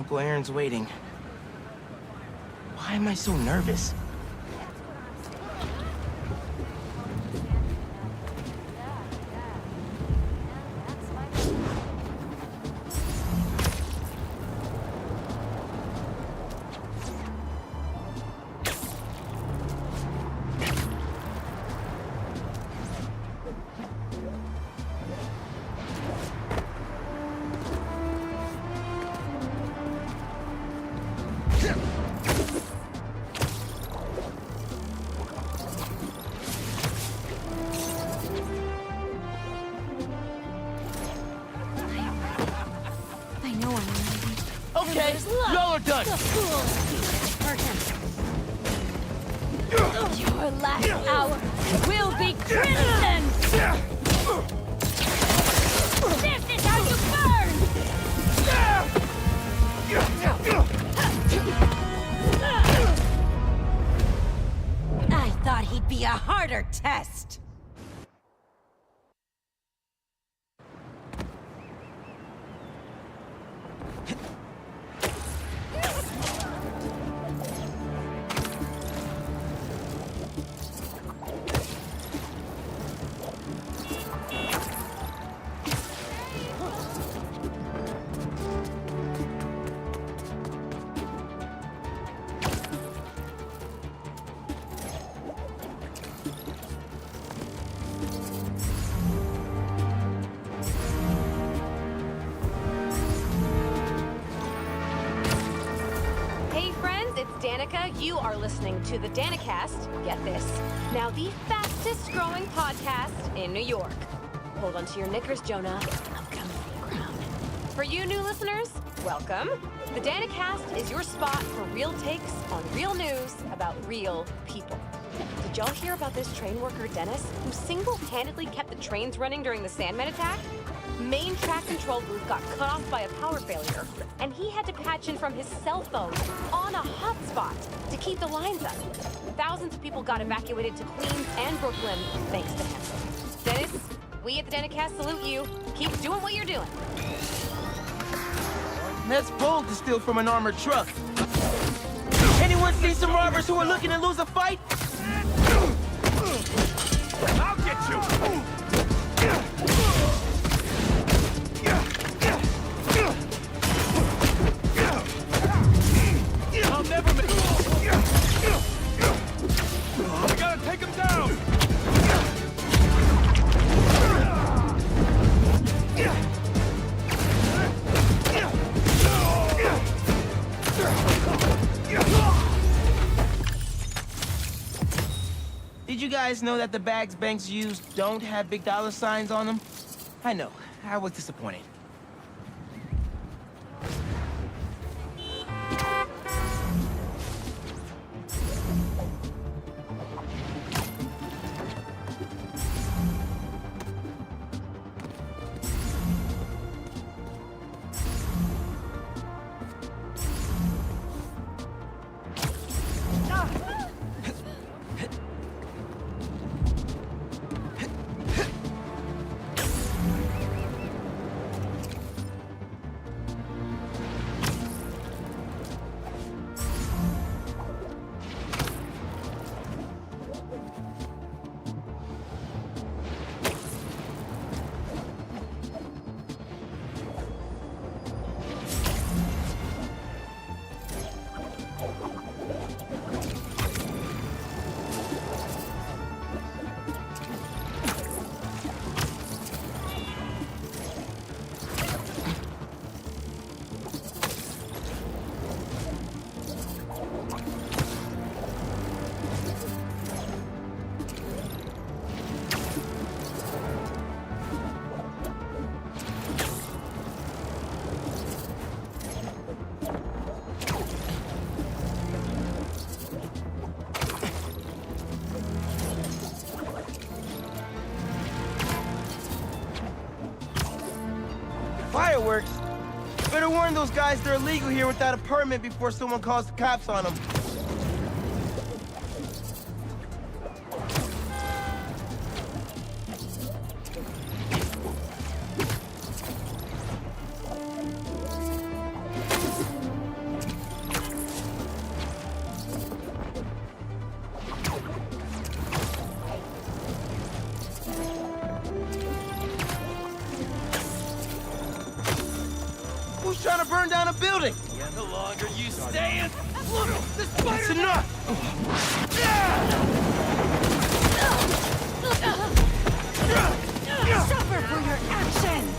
Uncle Aaron's waiting. Why am I so nervous? Okay, y'all are done. Hurt him. Your last hour will be crimson. This is how you burn. I thought he'd be a harder test. You are listening to the Danicast. Get this. Now the fastest growing podcast in New York. Hold on to your knickers, Jonah. I'm coming for the crown. For you new listeners, welcome. The Danicast is your spot for real takes on real news about real people. Did y'all hear about this train worker, Dennis, who single-handedly kept the trains running during the Sandman attack? Main track control booth got cut off by a power failure, and he had to patch in from his cell phone on a hotspot to keep the lines up. Thousands of people got evacuated to Queens and Brooklyn thanks to him. Dennis, we at the Danicast salute you. Keep doing what you're doing. That's bold to steal from an armored truck. Anyone see some robbers who are looking to lose a fight? I'll get you! I'll never make it! I gotta take him down! Did you guys know that the bags banks use don't have big dollar signs on them? I know. I was disappointed. Fireworks? Better warn those guys they're illegal here without a permit before someone calls the cops on them. trying to burn down a building. Yeah, the longer you stay in... Look, the That's spider... enough. Suffer for your actions!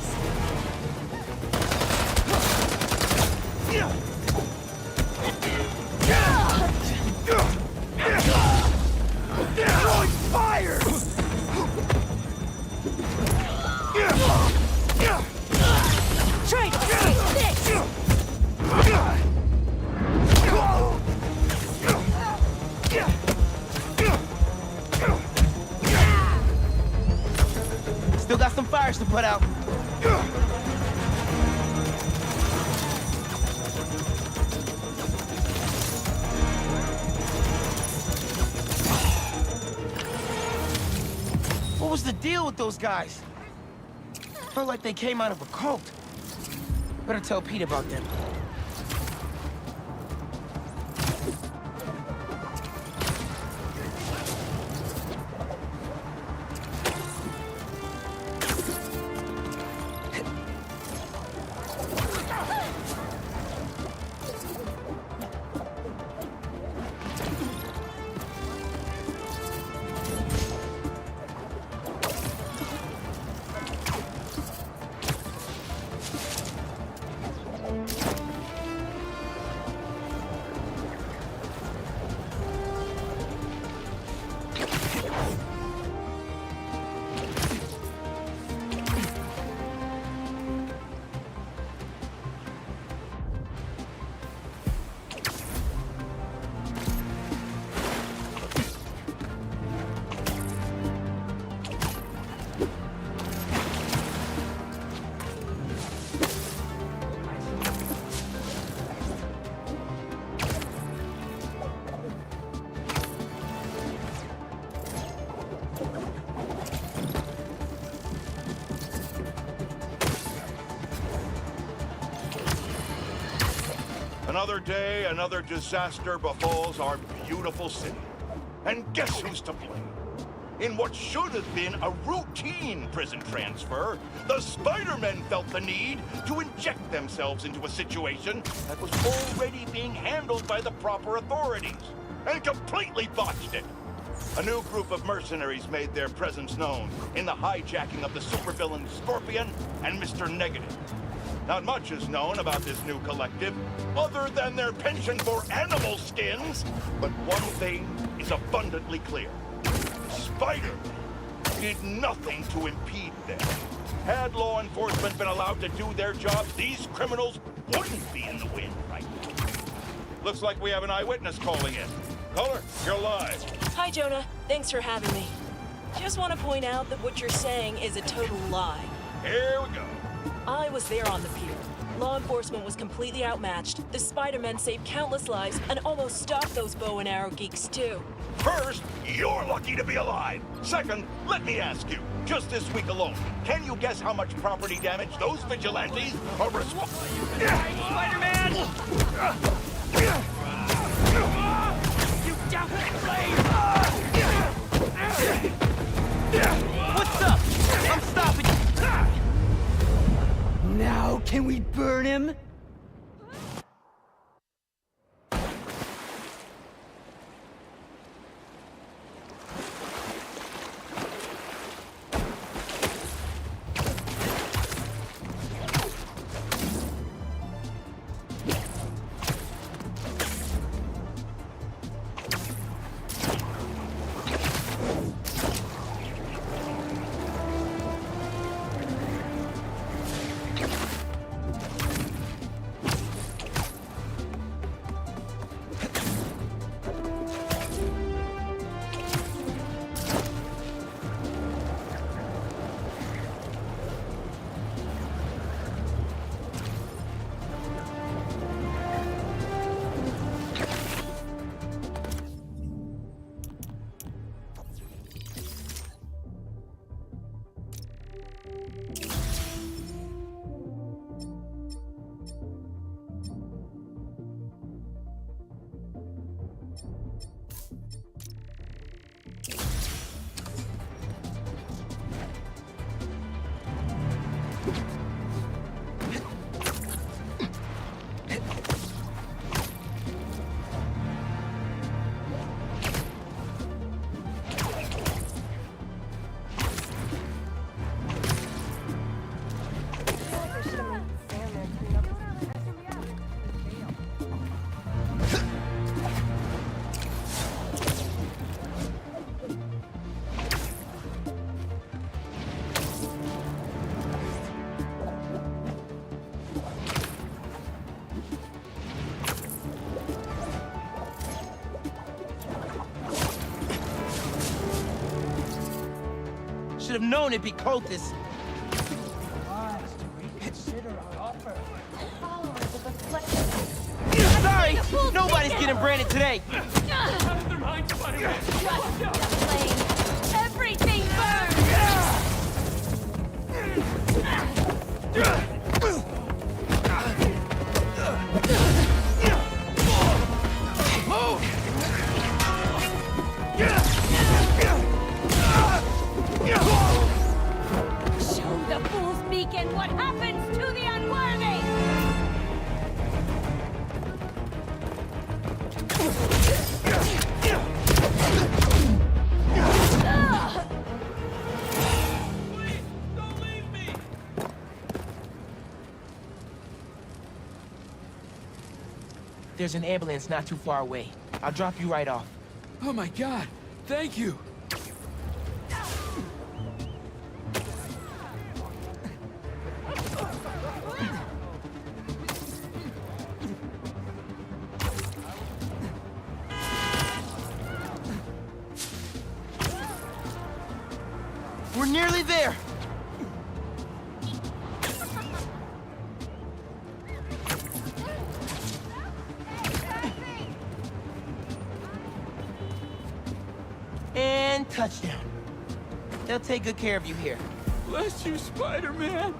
Throwing fire! Try to escape this! Still got some fires to put out. What was the deal with those guys? Felt like they came out of a cult. Better tell Pete about them. Another day, another disaster befalls our beautiful city. And guess who's to blame? In what should have been a routine prison transfer, the Spider-Men felt the need to inject themselves into a situation that was already being handled by the proper authorities, and completely botched it. A new group of mercenaries made their presence known in the hijacking of the supervillain Scorpion and Mr. Negative. Not much is known about this new collective, other than their penchant for animal skins, but one thing is abundantly clear. Spider-Man did nothing to impede them. Had law enforcement been allowed to do their jobs, these criminals wouldn't be in the wind right now. Looks like we have an eyewitness calling in. Caller, you're live. Hi, Jonah. Thanks for having me. Just want to point out that what you're saying is a total lie. Here we go. I was there on the pier. Law enforcement was completely outmatched. The Spider-Men saved countless lives and almost stopped those bow and arrow geeks, too. First, you're lucky to be alive. Second, let me ask you, just this week alone, can you guess how much property damage those vigilantes are responsible? Spider-Man! You doubtful blade! What's up? I'm stopping you. Now can we burn him? have known it'd be cultists. Sorry, nobody's getting branded today. Everything burns! Show the fool's beacon what happens to the unworthy! There's an ambulance not too far away. I'll drop you right off. Oh my god, thank you. We're nearly there. And touchdown. They'll take good care of you here. Bless you, Spider-Man.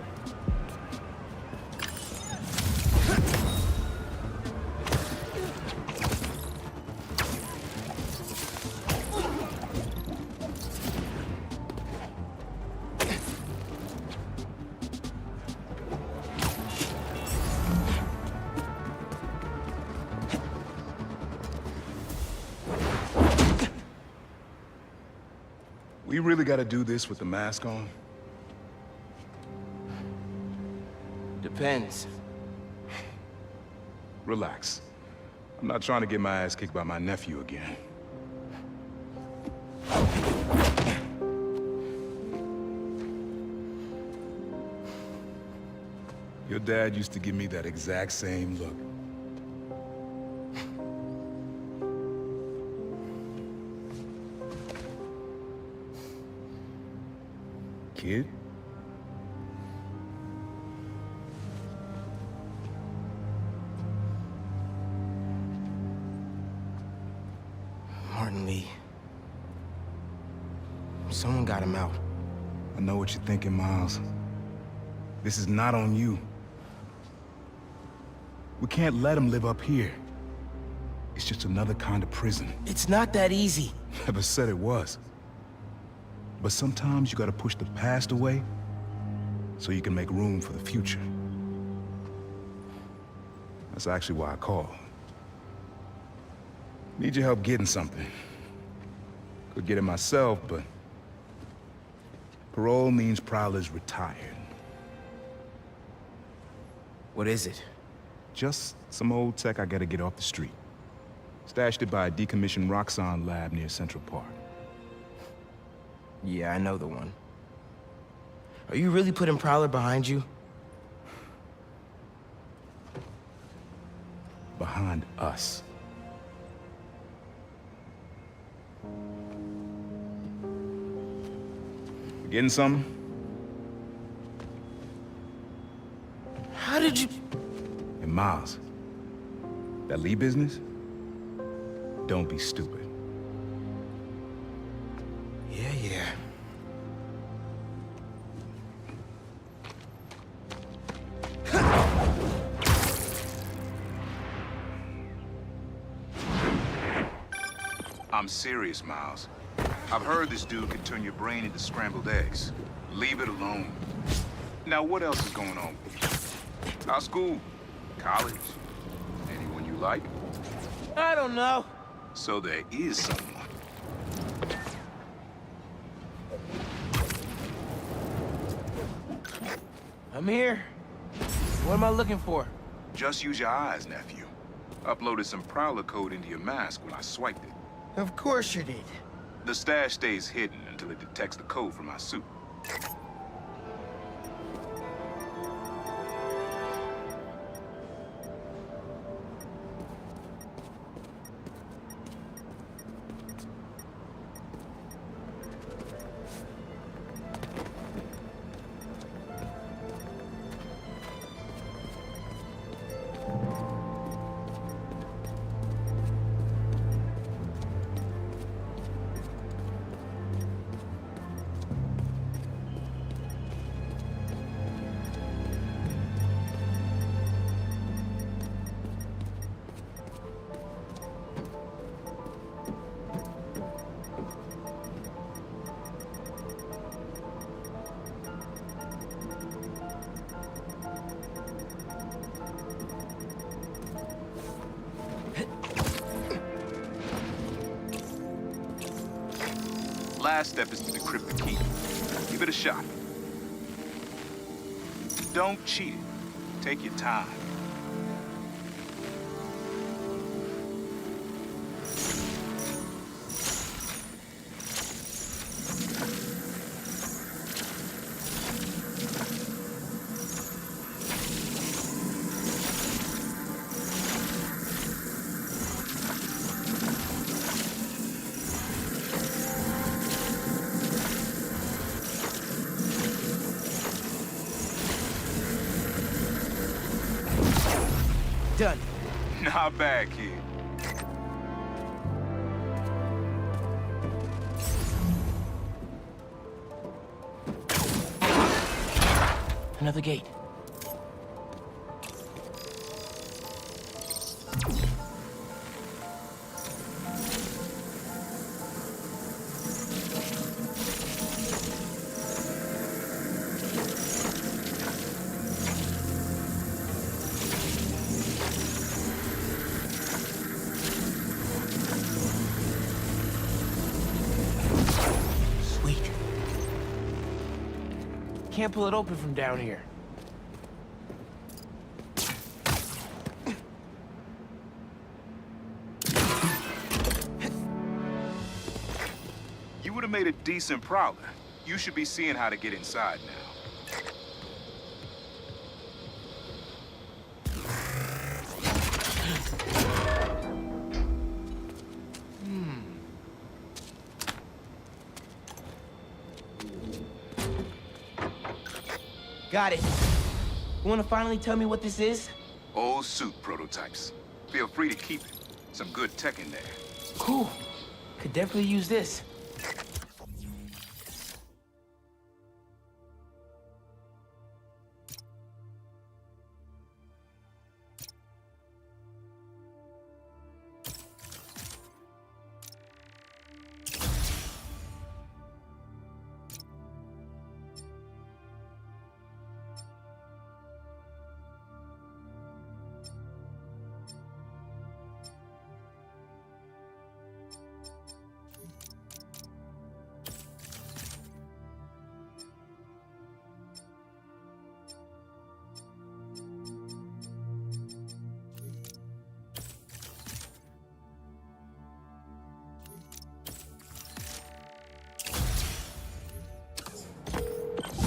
We really gotta do this with the mask on? Depends. Relax. I'm not trying to get my ass kicked by my nephew again. Your dad used to give me that exact same look. Kid? Martin Lee. Someone got him out. I know what you're thinking, Miles. This is not on you. We can't let him live up here. It's just another kind of prison. It's not that easy. Never said it was. But sometimes you gotta push the past away so you can make room for the future. That's actually why I called. Need your help getting something. Could get it myself, but parole means Prowler's retired. What is it? Just some old tech I gotta get off the street. Stashed it by a decommissioned Roxxon lab near Central Park. Yeah, I know the one. Are you really putting Prowler behind you? Behind us. You getting something? How did you... And Miles, that Lee business? Don't be stupid. Yeah. I'm serious, Miles. I've heard this dude can turn your brain into scrambled eggs. Leave it alone. Now, what else is going on with you? How's school? College? Anyone you like? I don't know. So there is someone. I'm here. What am I looking for? Just use your eyes, nephew. Uploaded some Prowler code into your mask when I swiped it. Of course you did. The stash stays hidden until it detects the code from my suit. Last step is to decrypt the key. Give it a shot. Don't cheat it. Take your time. Done. Not bad, kid. Another gate. Sweet. Can't pull it open from down here. You would have made a decent prowler. You should be seeing how to get inside now. Got it. You wanna finally tell me what this is? Old suit prototypes. Feel free to keep it. Some good tech in there. Cool. Could definitely use this.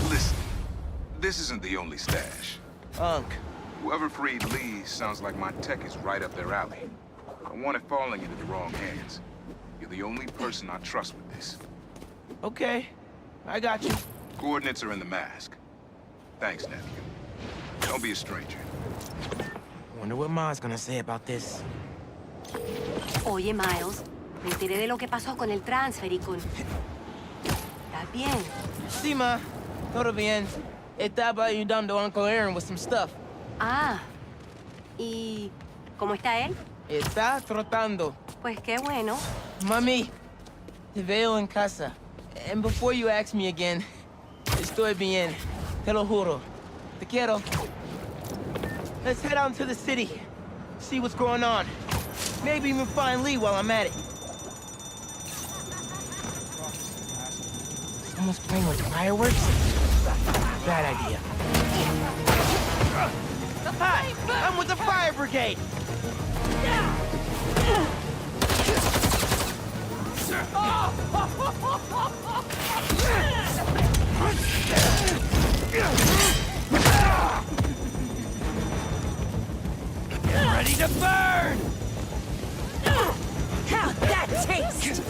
Listen, this isn't the only stash. Unc. Whoever freed Lee sounds like my tech is right up their alley. I want it falling into the wrong hands. You're the only person I trust with this. Okay. I got you. Coordinates are in the mask. Thanks, nephew. Don't be a stranger. Wonder what Ma's gonna say about this. Oye, Miles, me enteré de lo que pasó con el transfer y con... ¿Estás bien? Sí, Ma. Todo bien. Estaba ayudando a Uncle Aaron with some stuff. Ah, ¿y cómo está él? Está trotando. Pues qué bueno. Mami, te veo en casa. And before you ask me again, estoy bien. Te lo juro. Te quiero. Let's head out to the city. See what's going on. Maybe even find Lee while I'm at it. Someone's playing with fireworks? Bad idea. Hi, I'm with the fire brigade. Ready to burn! How'd that taste?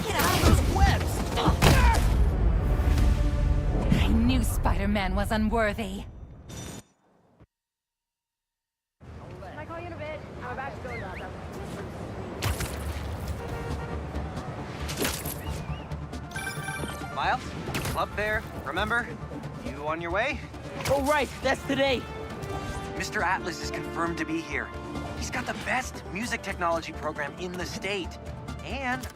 Get out of those webs! I knew Spider-Man was unworthy. Miles, club fair, remember? You on your way? Oh, right, that's today. Mr. Atlas is confirmed to be here. He's got the best music technology program in the state. And...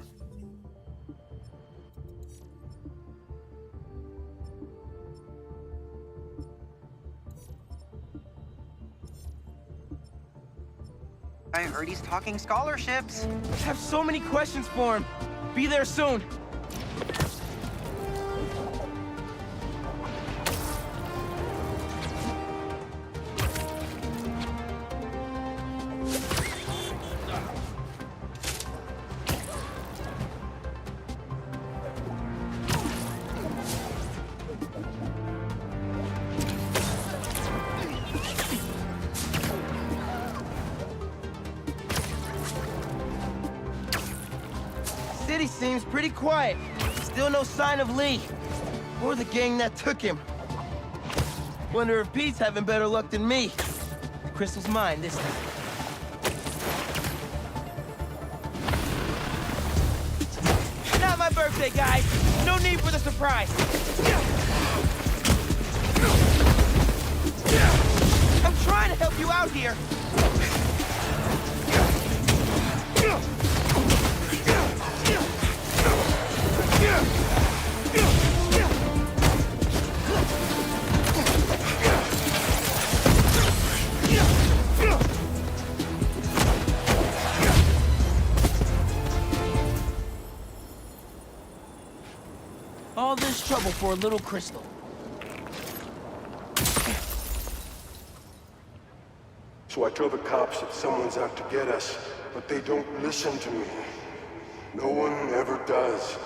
heard he's talking scholarships. I have so many questions for him. Be there soon. City seems pretty quiet. Still no sign of Lee. Or the gang that took him. Wonder if Pete's having better luck than me. The crystal's mine this time. Not my birthday, guys. No need for the surprise. I'm trying to help you out here. All this trouble for a little crystal. So I tell the cops that someone's out to get us, but they don't listen to me. No one ever does.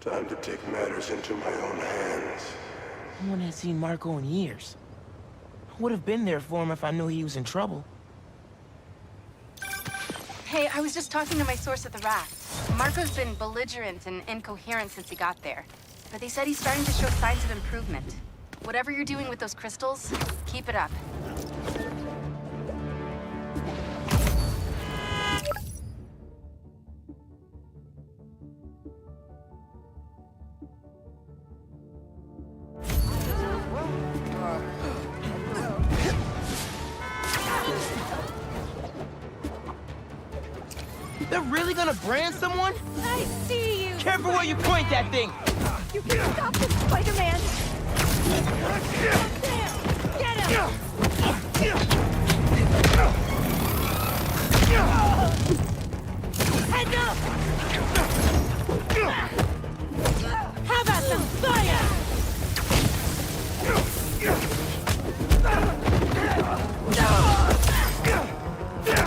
Time to take matters into my own hands. No one had seen Marco in years. I would have been there for him if I knew he was in trouble. Hey, I was just talking to my source at the raft. Marco's been belligerent and incoherent since he got there. But they said he's starting to show signs of improvement. Whatever you're doing with those crystals, keep it up. They're really gonna brand someone? I see you! Careful where you point that thing! You can stop this, Spider-Man! Get him! Heads up! How about some fire?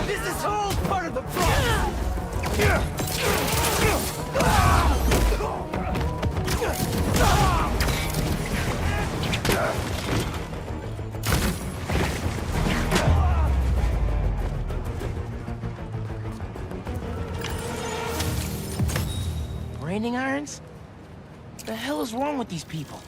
This is all part of the problem! Branding irons? What the hell is wrong with these people?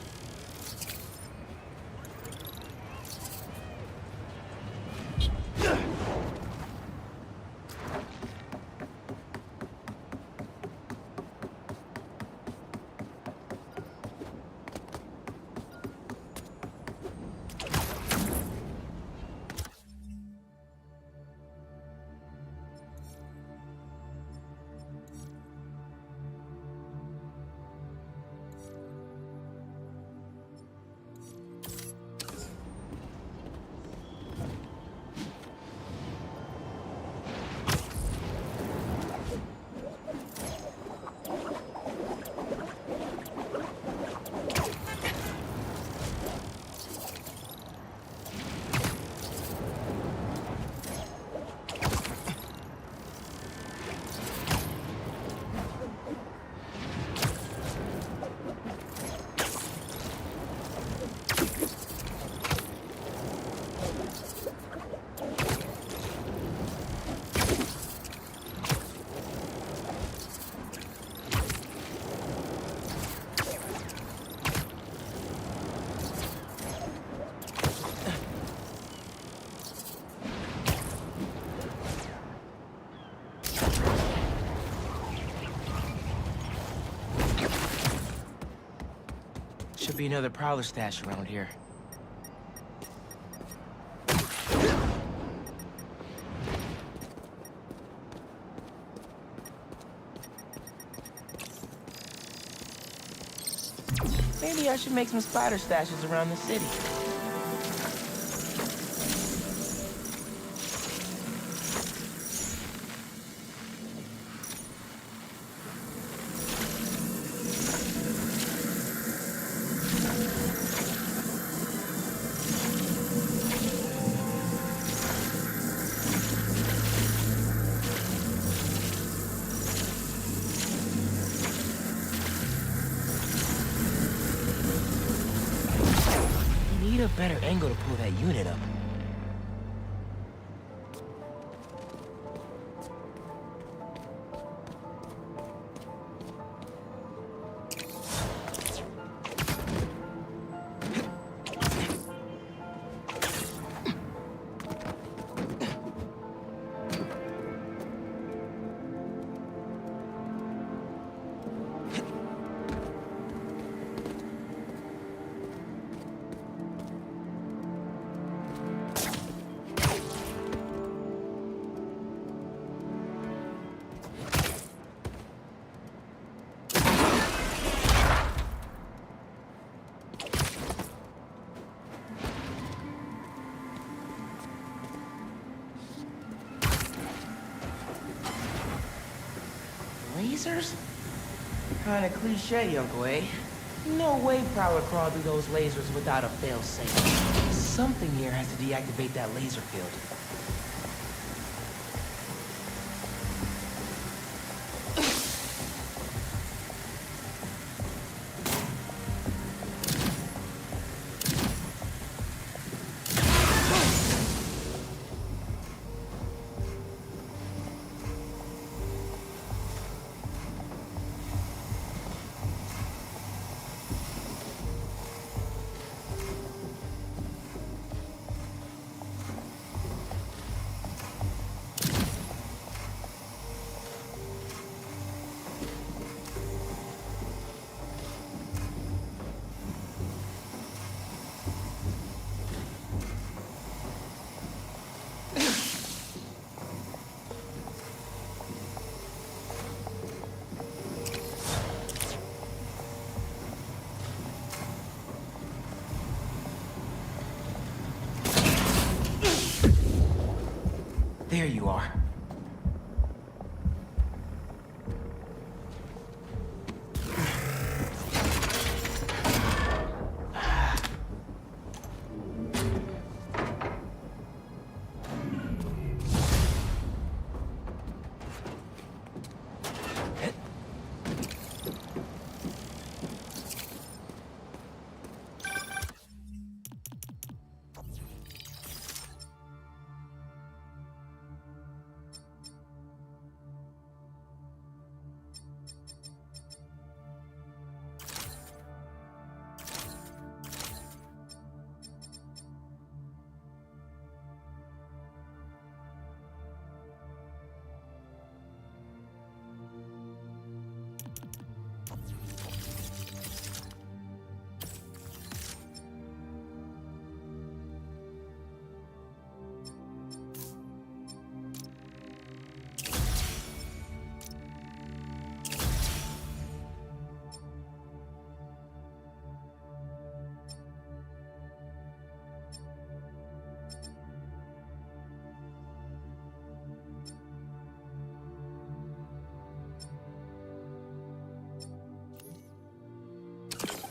Should be another Prowler stash around here. Maybe I should make some spider stashes around the city. need a better angle to pull that unit up. Lasers? Kinda cliche, Uncle A. No way Prowler crawled through those lasers without a fail-safe. Something here has to deactivate that laser field. There you are.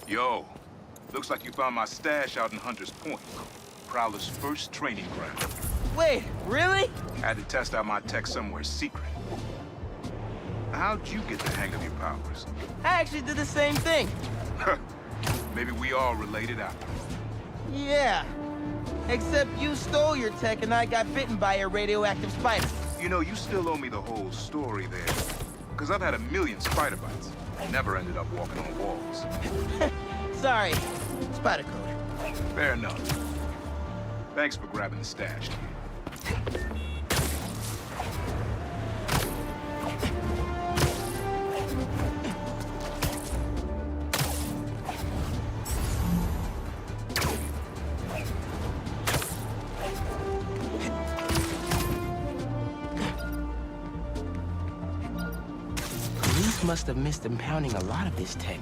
Yo, looks like you found my stash out in Hunter's Point. Prowler's first training ground. Wait, really? Had to test out my tech somewhere secret. How'd you get the hang of your powers? I actually did the same thing. Maybe we all related out. Yeah. Except you stole your tech and I got bitten by a radioactive spider. You know, you still owe me the whole story there. Because I've had a million spider bites. Never ended up walking on walls. Sorry. Spider code. Fair enough. Thanks for grabbing the stash, kid. Police must have missed impounding a lot of this tech.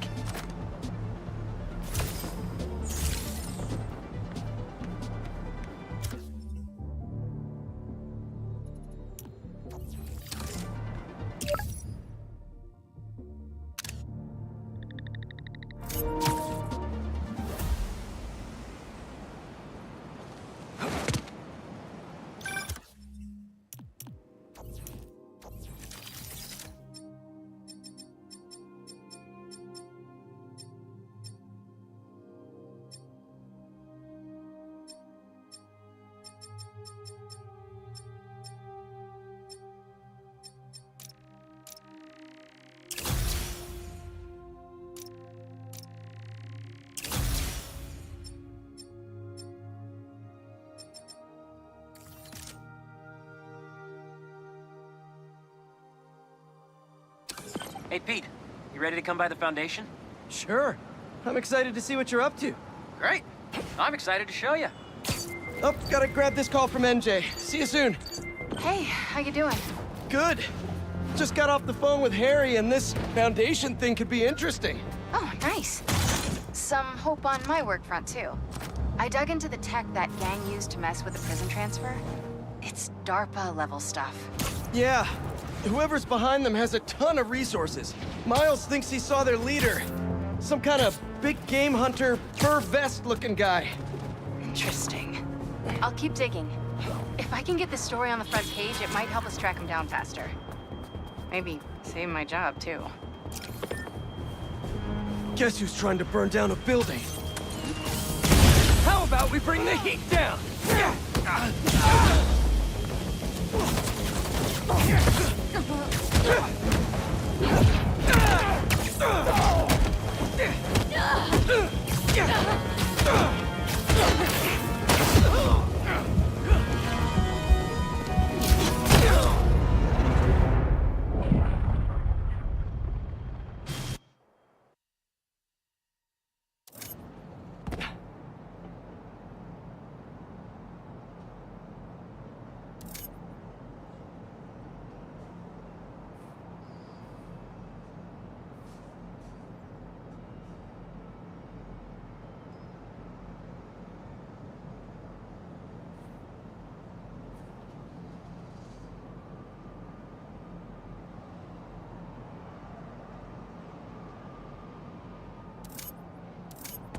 Hey, Pete, you ready to come by the Foundation? Sure. I'm excited to see what you're up to. Great. I'm excited to show you. Oh, gotta grab this call from NJ. See you soon. Hey, how you doing? Good. Just got off the phone with Harry, and this Foundation thing could be interesting. Oh, nice. Some hope on my work front, too. I dug into the tech that gang used to mess with the prison transfer. It's DARPA-level stuff. Yeah. Whoever's behind them has a ton of resources. Miles thinks he saw their leader. Some kind of big game hunter, fur vest-looking guy. Interesting. I'll keep digging. If I can get this story on the front page, it might help us track him down faster. Maybe save my job, too. Guess who's trying to burn down a building? How about we bring the heat down?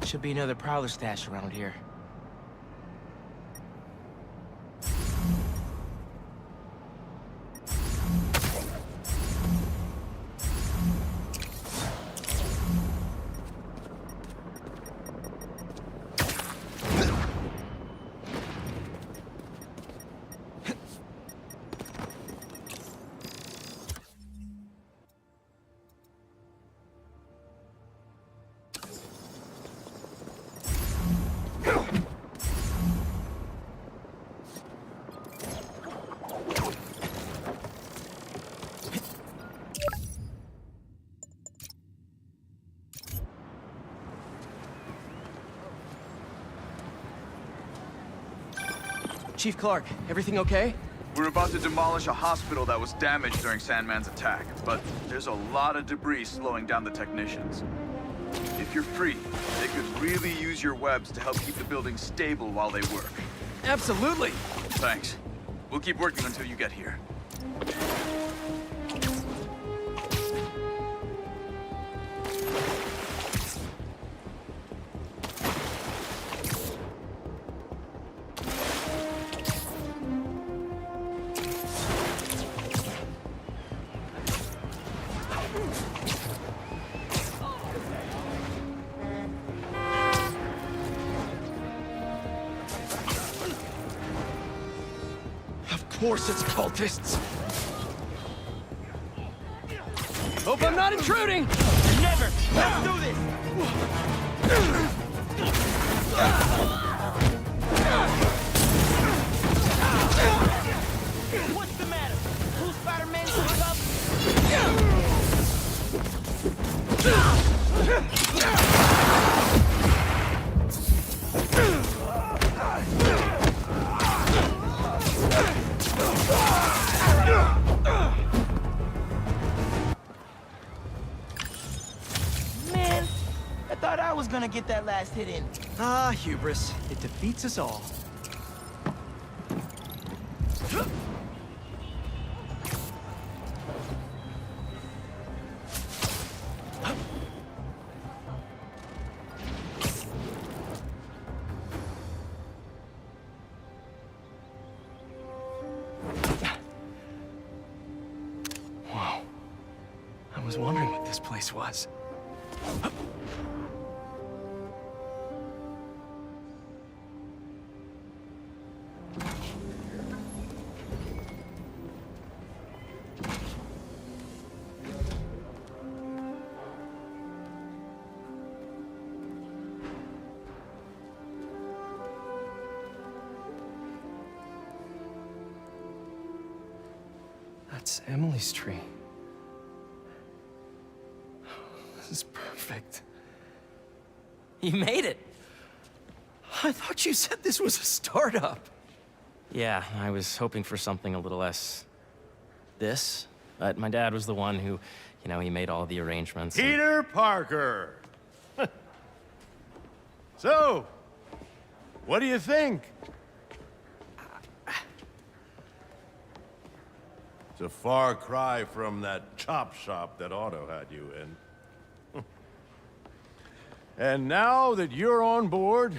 Should be another Prowler stash around here. Chief Clark, everything okay? We're about to demolish a hospital that was damaged during Sandman's attack, but there's a lot of debris slowing down the technicians. If you're free, they could really use your webs to help keep the building stable while they work. Absolutely. Thanks. We'll keep working until you get here. Of course it's cultists. Hope I'm not intruding! Never! Let's do this! What's the matter? Who's Spider-Man showing up? Man, I thought I was gonna get that last hit in. Ah, hubris. It defeats us all. Whoa. I was wondering what this place was. That's Emily's tree. is perfect. You made it. I thought you said this was a startup. Yeah, I was hoping for something a little less... this. But my dad was the one who, you know, he made all the arrangements. and- Peter Parker! So, what do you think? It's a far cry from that chop shop that Otto had you in. And now that you're on board,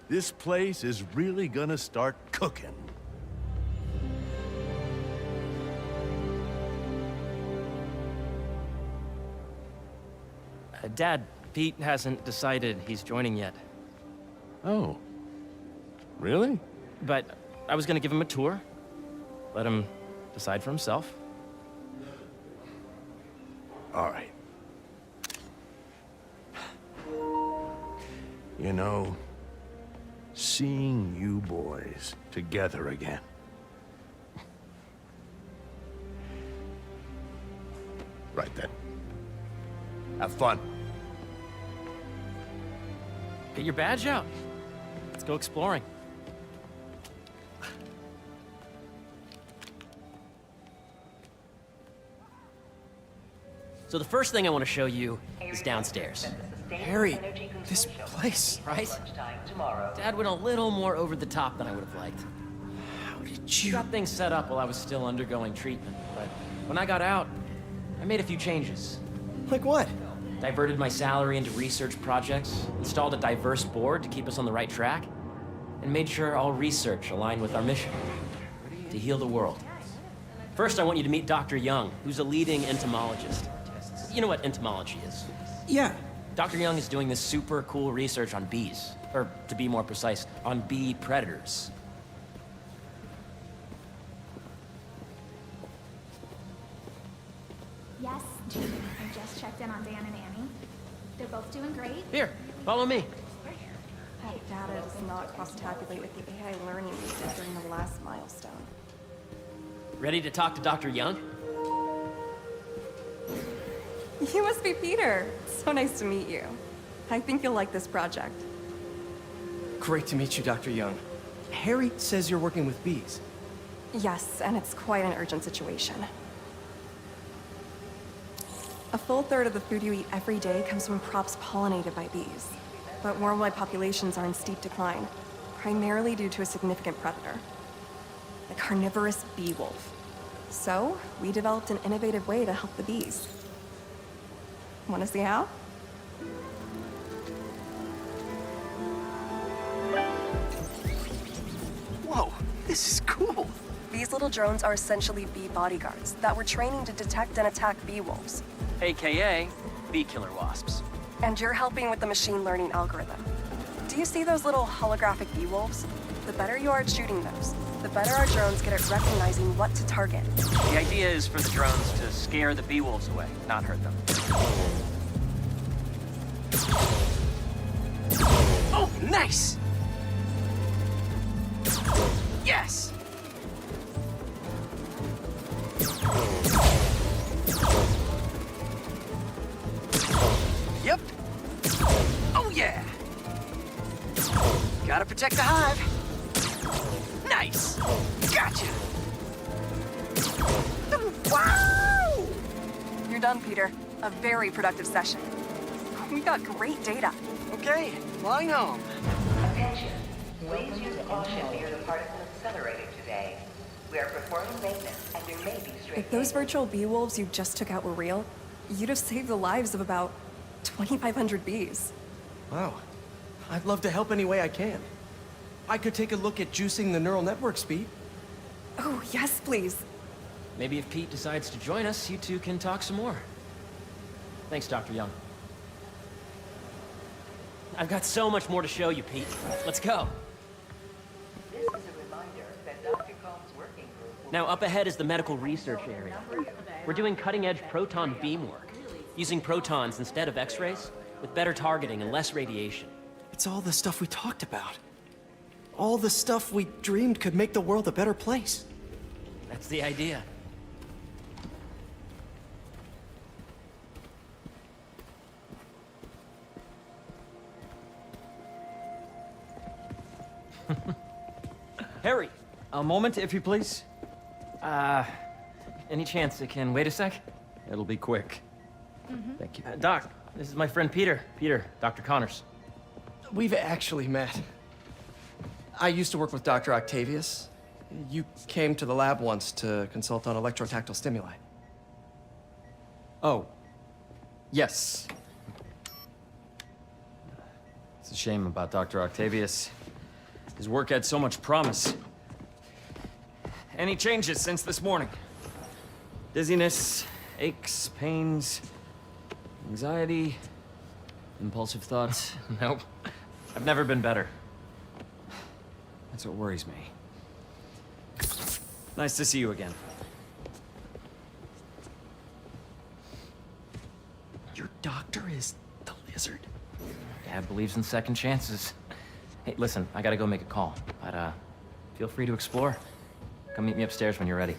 this place is really gonna start cooking. Dad, Pete hasn't decided he's joining yet. Oh. Really? But I was gonna give him a tour. Let him decide for himself. All right. You know, seeing you boys together again. Right then. Have fun. Get your badge out. Let's go exploring. So the first thing I want to show you is downstairs. Harry, this place. Right? Dad went a little more over the top than I would have liked. How did He you... got things set up while I was still undergoing treatment, but when I got out, I made a few changes. Like what? Diverted my salary into research projects, installed a diverse board to keep us on the right track, and made sure all research aligned with our mission, to heal the world. First, I want you to meet Dr. Young, who's a leading entomologist. You know what entomology is? Yeah. Dr. Young is doing this super cool research on bees, or to be more precise, on bee predators. Yes, June. I just checked in on Dan and Annie. They're both doing great. Here, follow me. That data does not cross-tabulate with the AI learning we did during the last milestone. Ready to talk to Dr. Young? You must be Peter. So nice to meet you. I think you'll like this project. Great to meet you, Dr. Young. Harry says you're working with bees. Yes, and it's quite an urgent situation. A full third of the food you eat every day comes from crops pollinated by bees. But worldwide populations are in steep decline, primarily due to a significant predator, the carnivorous bee wolf. So, we developed an innovative way to help the bees. Want to see how? Whoa, this is cool. These little drones are essentially bee bodyguards that we're training to detect and attack bee wolves. AKA bee killer wasps. And you're helping with the machine learning algorithm. Do you see those little holographic bee wolves? The better you are at shooting those, the better our drones get at recognizing what to target. The idea is for the drones to scare the bee wolves away, not hurt them. Oh, nice! Yes! Yep. Oh, yeah! Gotta protect the hive. Nice! Gotcha! Wow! You're done, Peter. A very productive session. We got great data. Okay, flying home. Attention. Please use caution near the particle accelerator today. We are performing maintenance and there may be stray If those virtual bee wolves you just took out were real, you'd have saved the lives of about 2,500 bees. Wow. I'd love to help any way I can. I could take a look at juicing the neural network speed. Oh, yes, please. Maybe if Pete decides to join us, you two can talk some more. Thanks, Dr. Young. I've got so much more to show you, Pete. Let's go. This is a reminder that Dr. Combs' working group will Now, up ahead is the medical research area. We're doing cutting-edge proton beam work, using protons instead of X-rays, with better targeting and less radiation. It's all the stuff we talked about. All the stuff we dreamed could make the world a better place. That's the idea. Harry, a moment, if you please. Any chance it can wait a sec? It'll be quick. Thank you. Doc, this is my friend Peter. Peter, Dr. Connors. We've actually met. I used to work with Dr. Octavius. You came to the lab once to consult on electrotactile stimuli. Oh. Yes. It's a shame about Dr. Octavius. His work had so much promise. Any changes since this morning? Dizziness, aches, pains, anxiety, impulsive thoughts? Nope. I've never been better. That's what worries me. Nice to see you again. Your doctor is the lizard. Dad believes in second chances. Hey, listen, I gotta go make a call, but feel free to explore. Come meet me upstairs when you're ready.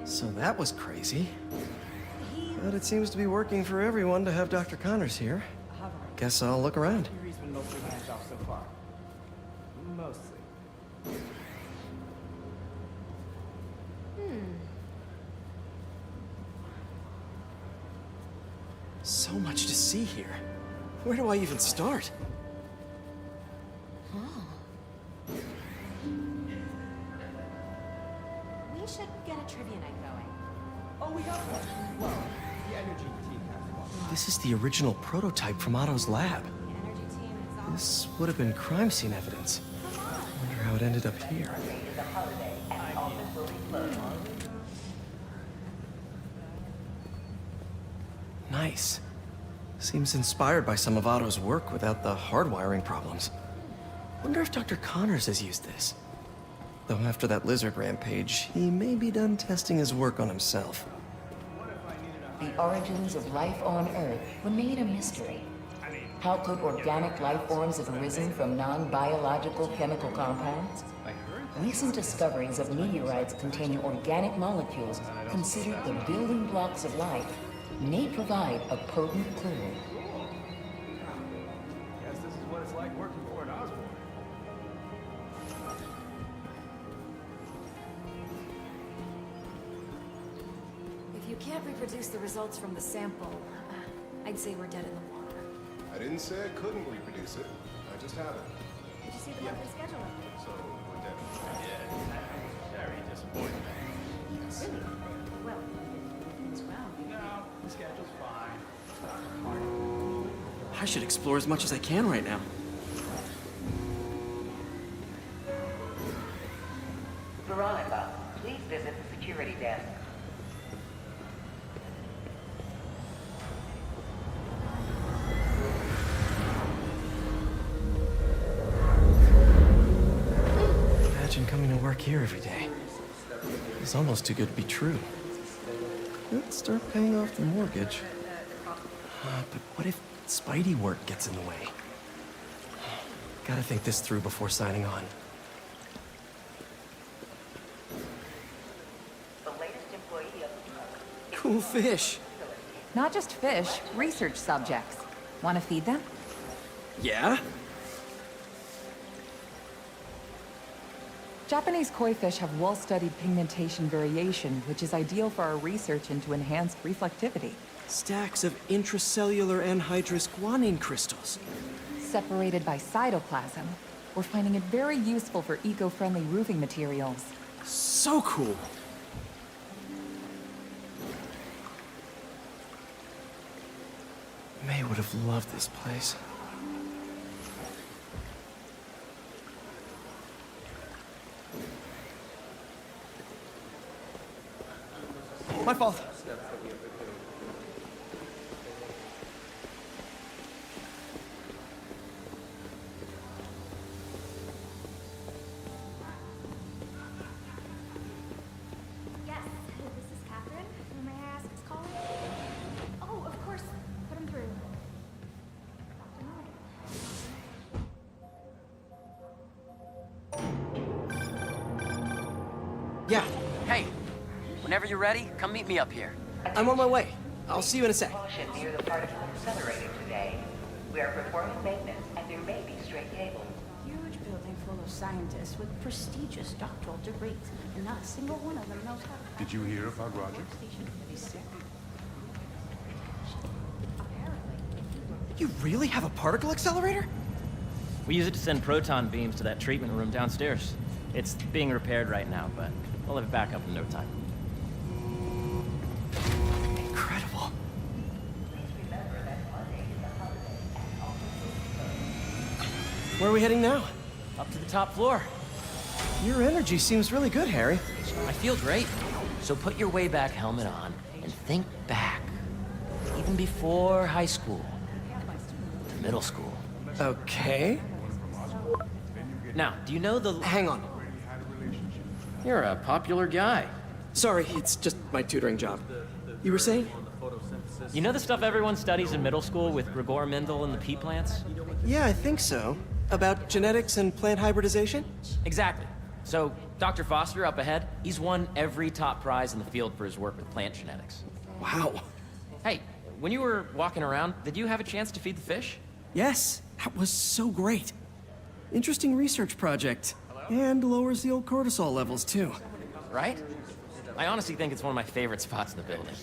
So that was crazy. But it seems to be working for everyone to have Dr. Connors here. Guess I'll look around. Theory's been mostly hands off so far. Mostly. So much to see here. Where do I even start? We should get a trivia night going. Oh, we got one. Well, the energy team has one. This is the original prototype from Otto's lab. This would have been crime scene evidence. I wonder how it ended up here. Nice. Seems inspired by some of Otto's work without the hardwiring problems. Wonder if Dr. Connors has used this. Though after that lizard rampage, he may be done testing his work on himself. The origins of life on Earth remain a mystery. How could organic life forms have arisen from non-biological chemical compounds? Recent discoveries of meteorites containing organic molecules considered the building blocks of life may provide a potent clue. Guess this is what it's like working for an Osborn. If you can't reproduce the results from the sample, I'd say we're dead in the water. I didn't say I couldn't reproduce it. I just haven't. Did you see the monthly schedule update? So we're dead. Yeah, very disappointing. Yes. Really? Well, it's well. No, the schedule's fine. I should explore as much as I can right now. Veronica, please visit the security desk. Imagine coming to work here every day. It's almost too good to be true. Let's start paying off the mortgage. But what if Spidey work gets in the way? Gotta think this through before signing on. The latest employee of the Cool fish. Not just fish, research subjects. Want to feed them? Yeah? Japanese koi fish have well-studied pigmentation variation, which is ideal for our research into enhanced reflectivity. Stacks of intracellular anhydrous guanine crystals. Separated by cytoplasm, we're finding it very useful for eco-friendly roofing materials. So cool. May would have loved this place. My fault. Yes, this is Catherine. May I ask who's calling? Oh, of course. Put him through. Yeah. Hey, whenever you're ready, come meet me up here. I'm on my way. I'll see you in a sec. Caution near the particle accelerator today. We are performing maintenance and there may be stray cables. Huge building full of scientists with prestigious doctoral degrees, and not a single one of them knows how to... Did you hear about Roger? You really have a particle accelerator? We use it to send proton beams to that treatment room downstairs. It's being repaired right now, but we'll have it back up in no time. Incredible. Where are we heading now? Up to the top floor. Your energy seems really good, Harry. I feel great. So put your way back helmet on and think back. Even before high school. To middle school. Okay. Now, do you know the... Hang on. You're a popular guy. Sorry, it's just my tutoring job. You were saying? You know the stuff everyone studies in middle school with Gregor Mendel and the pea plants? Yeah, I think so. About genetics and plant hybridization? Exactly. So, Dr. Foster up ahead, he's won every top prize in the field for his work with plant genetics. Wow. Hey, when you were walking around, did you have a chance to feed the fish? Yes, that was so great. Interesting research project. And lowers the old cortisol levels, too. Right? I honestly think it's one of my favorite spots in the building.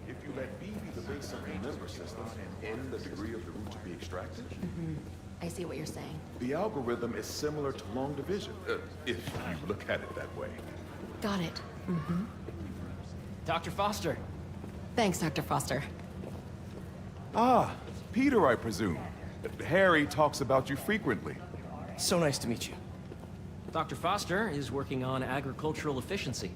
If you let B be the base of the member system and N the degree of the root to be extracted, I see what you're saying. the algorithm is similar to long division, if you look at it that way. Got it. Dr. Foster. Thanks, Dr. Foster. Ah, Peter, I presume. Harry talks about you frequently. So nice to meet you. Dr. Foster is working on agricultural efficiency.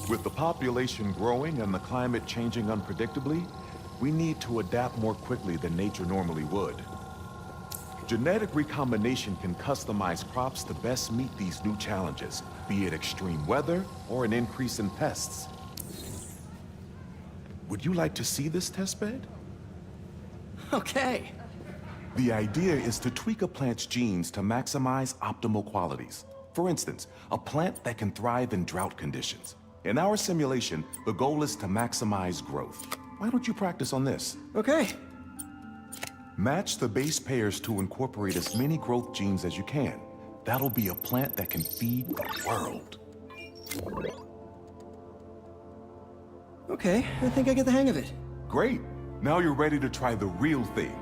With the population growing and the climate changing unpredictably, we need to adapt more quickly than nature normally would. Genetic recombination can customize crops to best meet these new challenges, be it extreme weather or an increase in pests. Would you like to see this testbed? Okay. The idea is to tweak a plant's genes to maximize optimal qualities. For instance, a plant that can thrive in drought conditions. In our simulation, the goal is to maximize growth. Why don't you practice on this? Okay. Match the base pairs to incorporate as many growth genes as you can. That'll be a plant that can feed the world. Okay, I think I get the hang of it. Great. Now you're ready to try the real thing.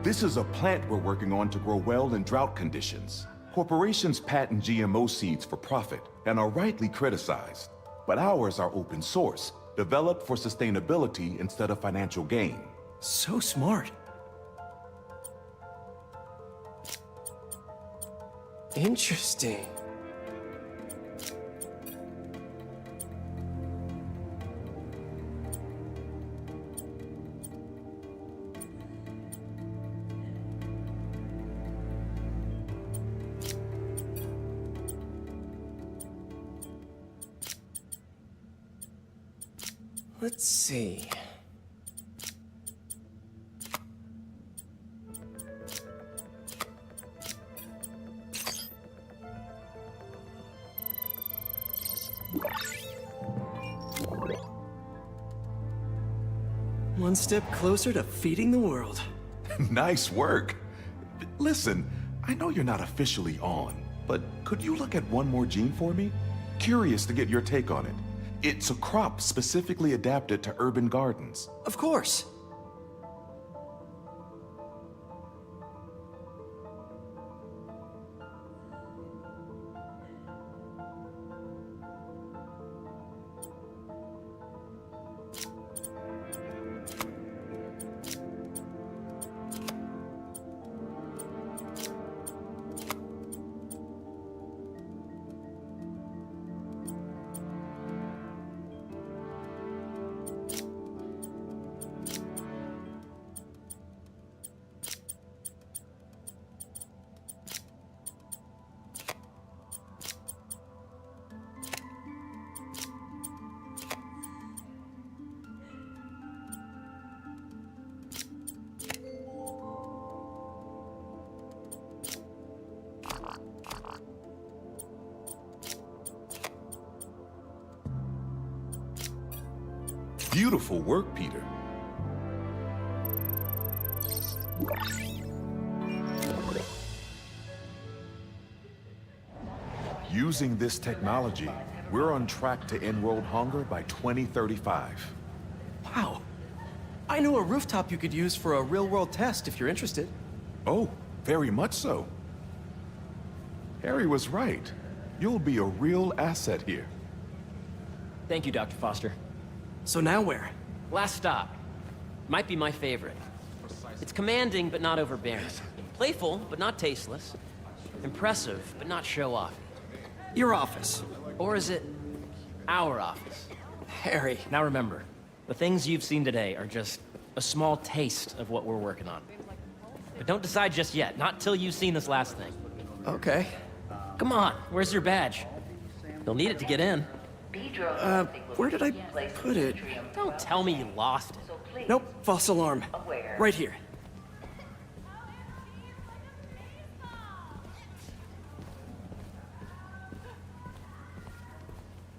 This is a plant we're working on to grow well in drought conditions. Corporations patent GMO seeds for profit and are rightly criticized. But ours are open source, developed for sustainability instead of financial gain. So smart. Interesting. Let's see. One step closer to feeding the world. Nice work. Listen, I know you're not officially on, but could you look at one more gene for me? Curious to get your take on it. It's a crop specifically adapted to urban gardens. Of course. Beautiful work, Peter. Using this technology, we're on track to end world hunger by 2035. Wow. I know a rooftop you could use for a real-world test if you're interested. Oh, very much so. Harry was right. You'll be a real asset here. Thank you, Dr. Foster. So now where? Last stop. Might be my favorite. It's commanding, but not overbearing. Playful, but not tasteless. Impressive, but not show-off. Your office. Or is it our office? Harry. Now remember, the things you've seen today are just a small taste of what we're working on. But don't decide just yet, not till you've seen this last thing. Okay. Come on, where's your badge? You'll need it to get in. Where did I put it? Don't tell me you lost it. Nope, false alarm. Right here.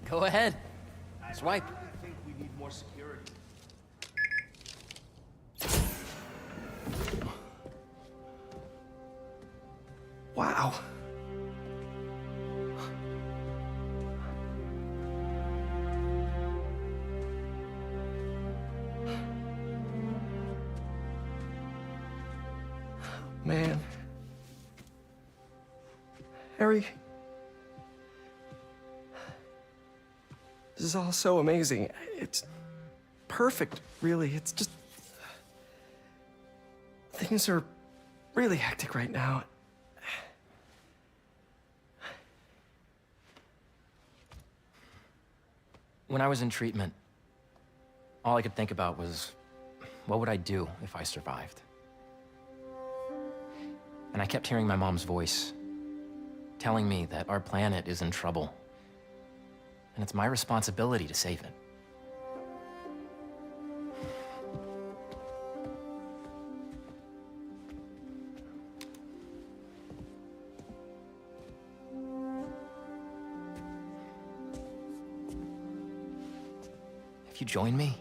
Go ahead. Swipe. Wow. Man. Harry. This is all so amazing. It's perfect, really. It's just... Things are really hectic right now. When I was in treatment, all I could think about was, what would I do if I survived? And I kept hearing my mom's voice, telling me that our planet is in trouble, and it's my responsibility to save it. If you join me,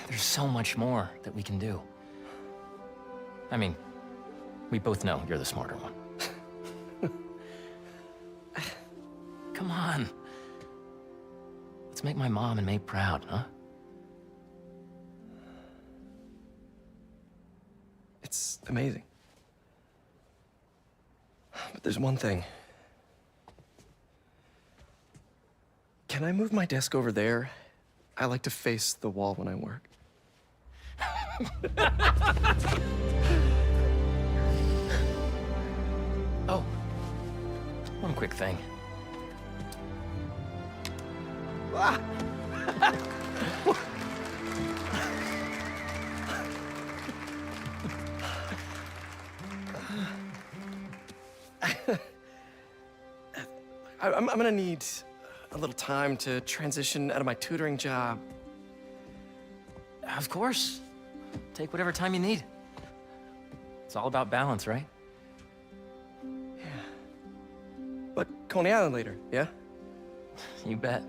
there's so much more that we can do. I mean, we both know you're the smarter one. Come on. Let's make my mom and May proud, huh? It's amazing. But there's one thing. Can I move my desk over there? I like to face the wall when I work. Oh, one quick thing. Ah. I'm gonna need a little time to transition out of my tutoring job. Of course. Take whatever time you need. It's all about balance, right? Yeah. But Coney Island later, yeah? You bet.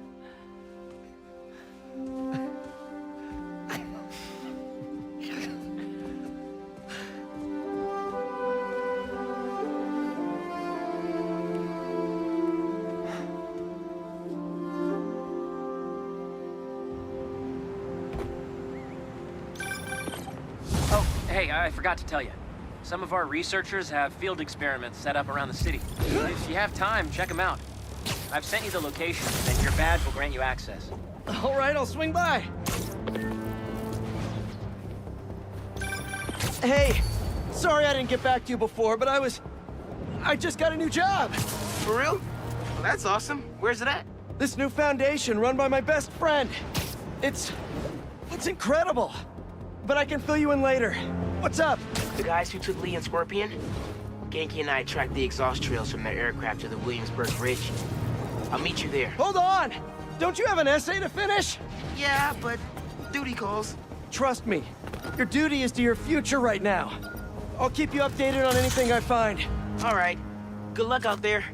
Hey, I forgot to tell you. Some of our researchers have field experiments set up around the city. If you have time, check them out. I've sent you the location, and your badge will grant you access. All right, I'll swing by. Hey, sorry I didn't get back to you before, but I just got a new job. For real? Well, that's awesome. Where's it at? This new foundation run by my best friend. It's incredible. But I can fill you in later. What's up? The guys who took Lee and Scorpion? Genki and I tracked the exhaust trails from their aircraft to the Williamsburg Ridge. I'll meet you there. Hold on! Don't you have an essay to finish? Yeah, but duty calls. Trust me, your duty is to your future right now. I'll keep you updated on anything I find. All right. Good luck out there.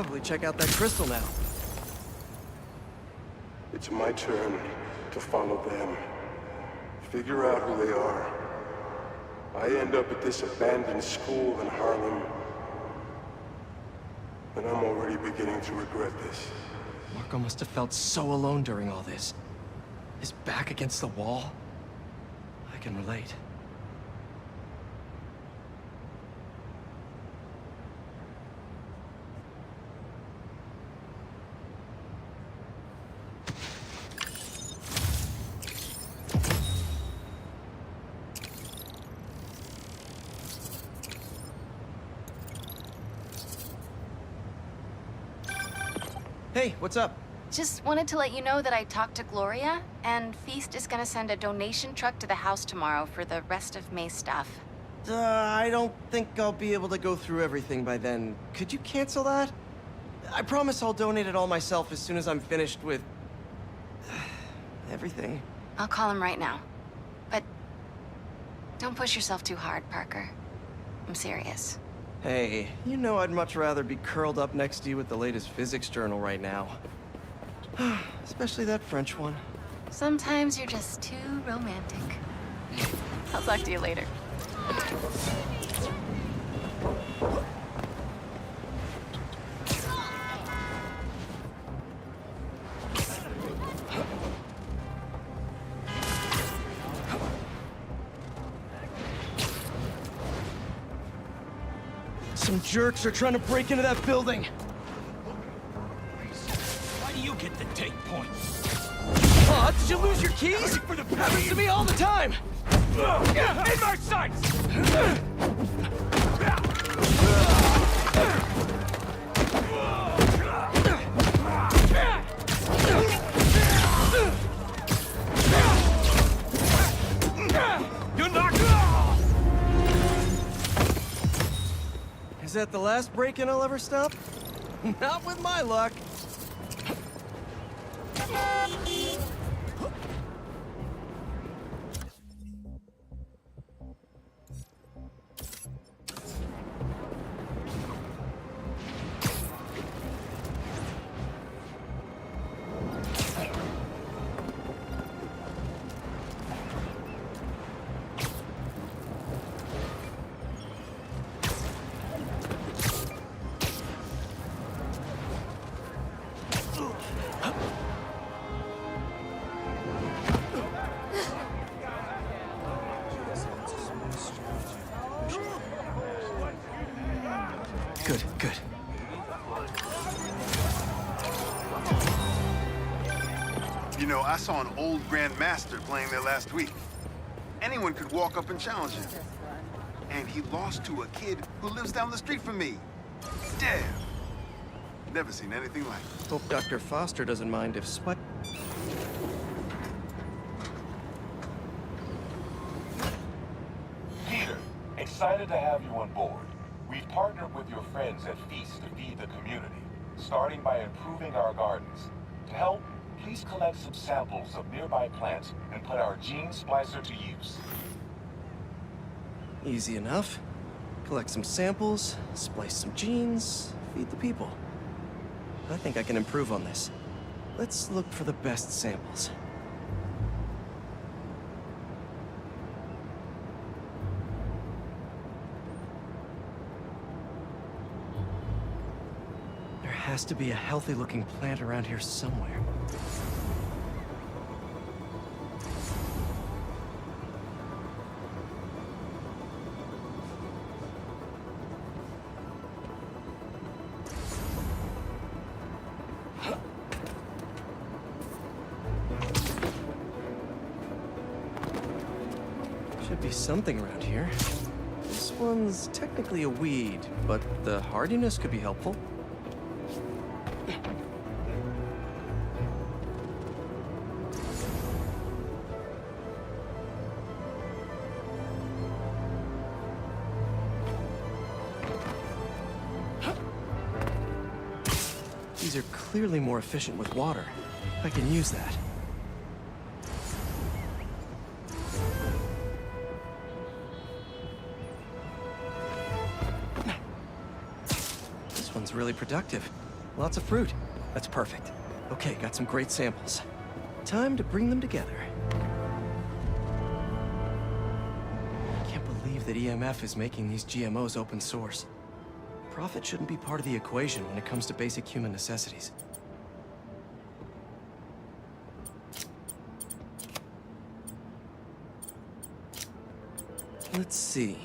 probably check out that crystal now. It's my turn to follow them. Figure out who they are. I end up at this abandoned school in Harlem, and I'm already beginning to regret this. Marco must have felt so alone during all this. His back against the wall. I can relate. Hey, what's up? Just wanted to let you know that I talked to Gloria, and Feast is gonna send a donation truck to the house tomorrow for the rest of May's stuff. I don't think I'll be able to go through everything by then. Could you cancel that? I promise I'll donate it all myself as soon as I'm finished with... everything. I'll call him right now. But don't push yourself too hard, Parker. I'm serious. Hey, you know I'd much rather be curled up next to you with the latest physics journal right now. Especially that French one. Sometimes you're just too romantic. I'll talk to you later. Some jerks are trying to break into that building. Why do you get the take point? Aw, did you lose your keys? Happens to me all the time! In my sights! You're knocked! Is that the last break-in I'll ever stop? Not with my luck. Good, good. You know, I saw an old Grand Master playing there last week. Anyone could walk up and challenge him. And he lost to a kid who lives down the street from me. Damn. Never seen anything like it. Hope Dr. Foster doesn't mind if Spike... Peter, excited to have you on board. We've partnered with your friends at Feast to feed the community, starting by improving our gardens. To help, please collect some samples of nearby plants and put our gene splicer to use. Easy enough. Collect some samples, splice some genes, feed the people. I think I can improve on this. Let's look for the best samples. There has to be a healthy-looking plant around here somewhere. Should be something around here. This one's technically a weed, but the hardiness could be helpful. These are clearly more efficient with water. I can use that. This one's really productive. Lots of fruit. That's perfect. Okay, got some great samples. Time to bring them together. I can't believe that EMF is making these GMOs open source. Profit shouldn't be part of the equation when it comes to basic human necessities. Let's see.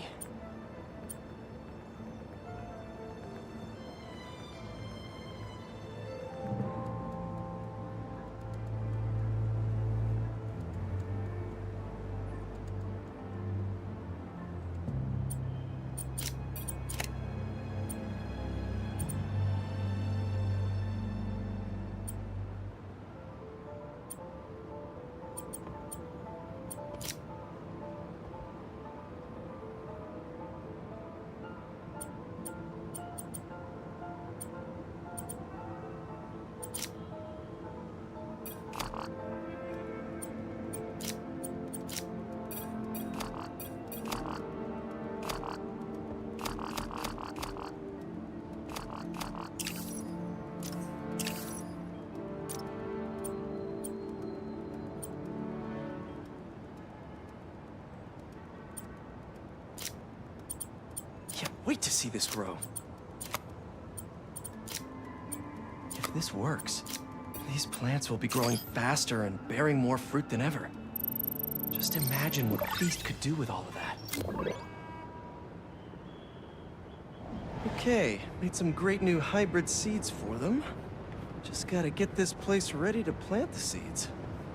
Wait to see this grow. If this works, these plants will be growing faster and bearing more fruit than ever. Just imagine what Feast could do with all of that. Okay, made some great new hybrid seeds for them. Just gotta get this place ready to plant the seeds.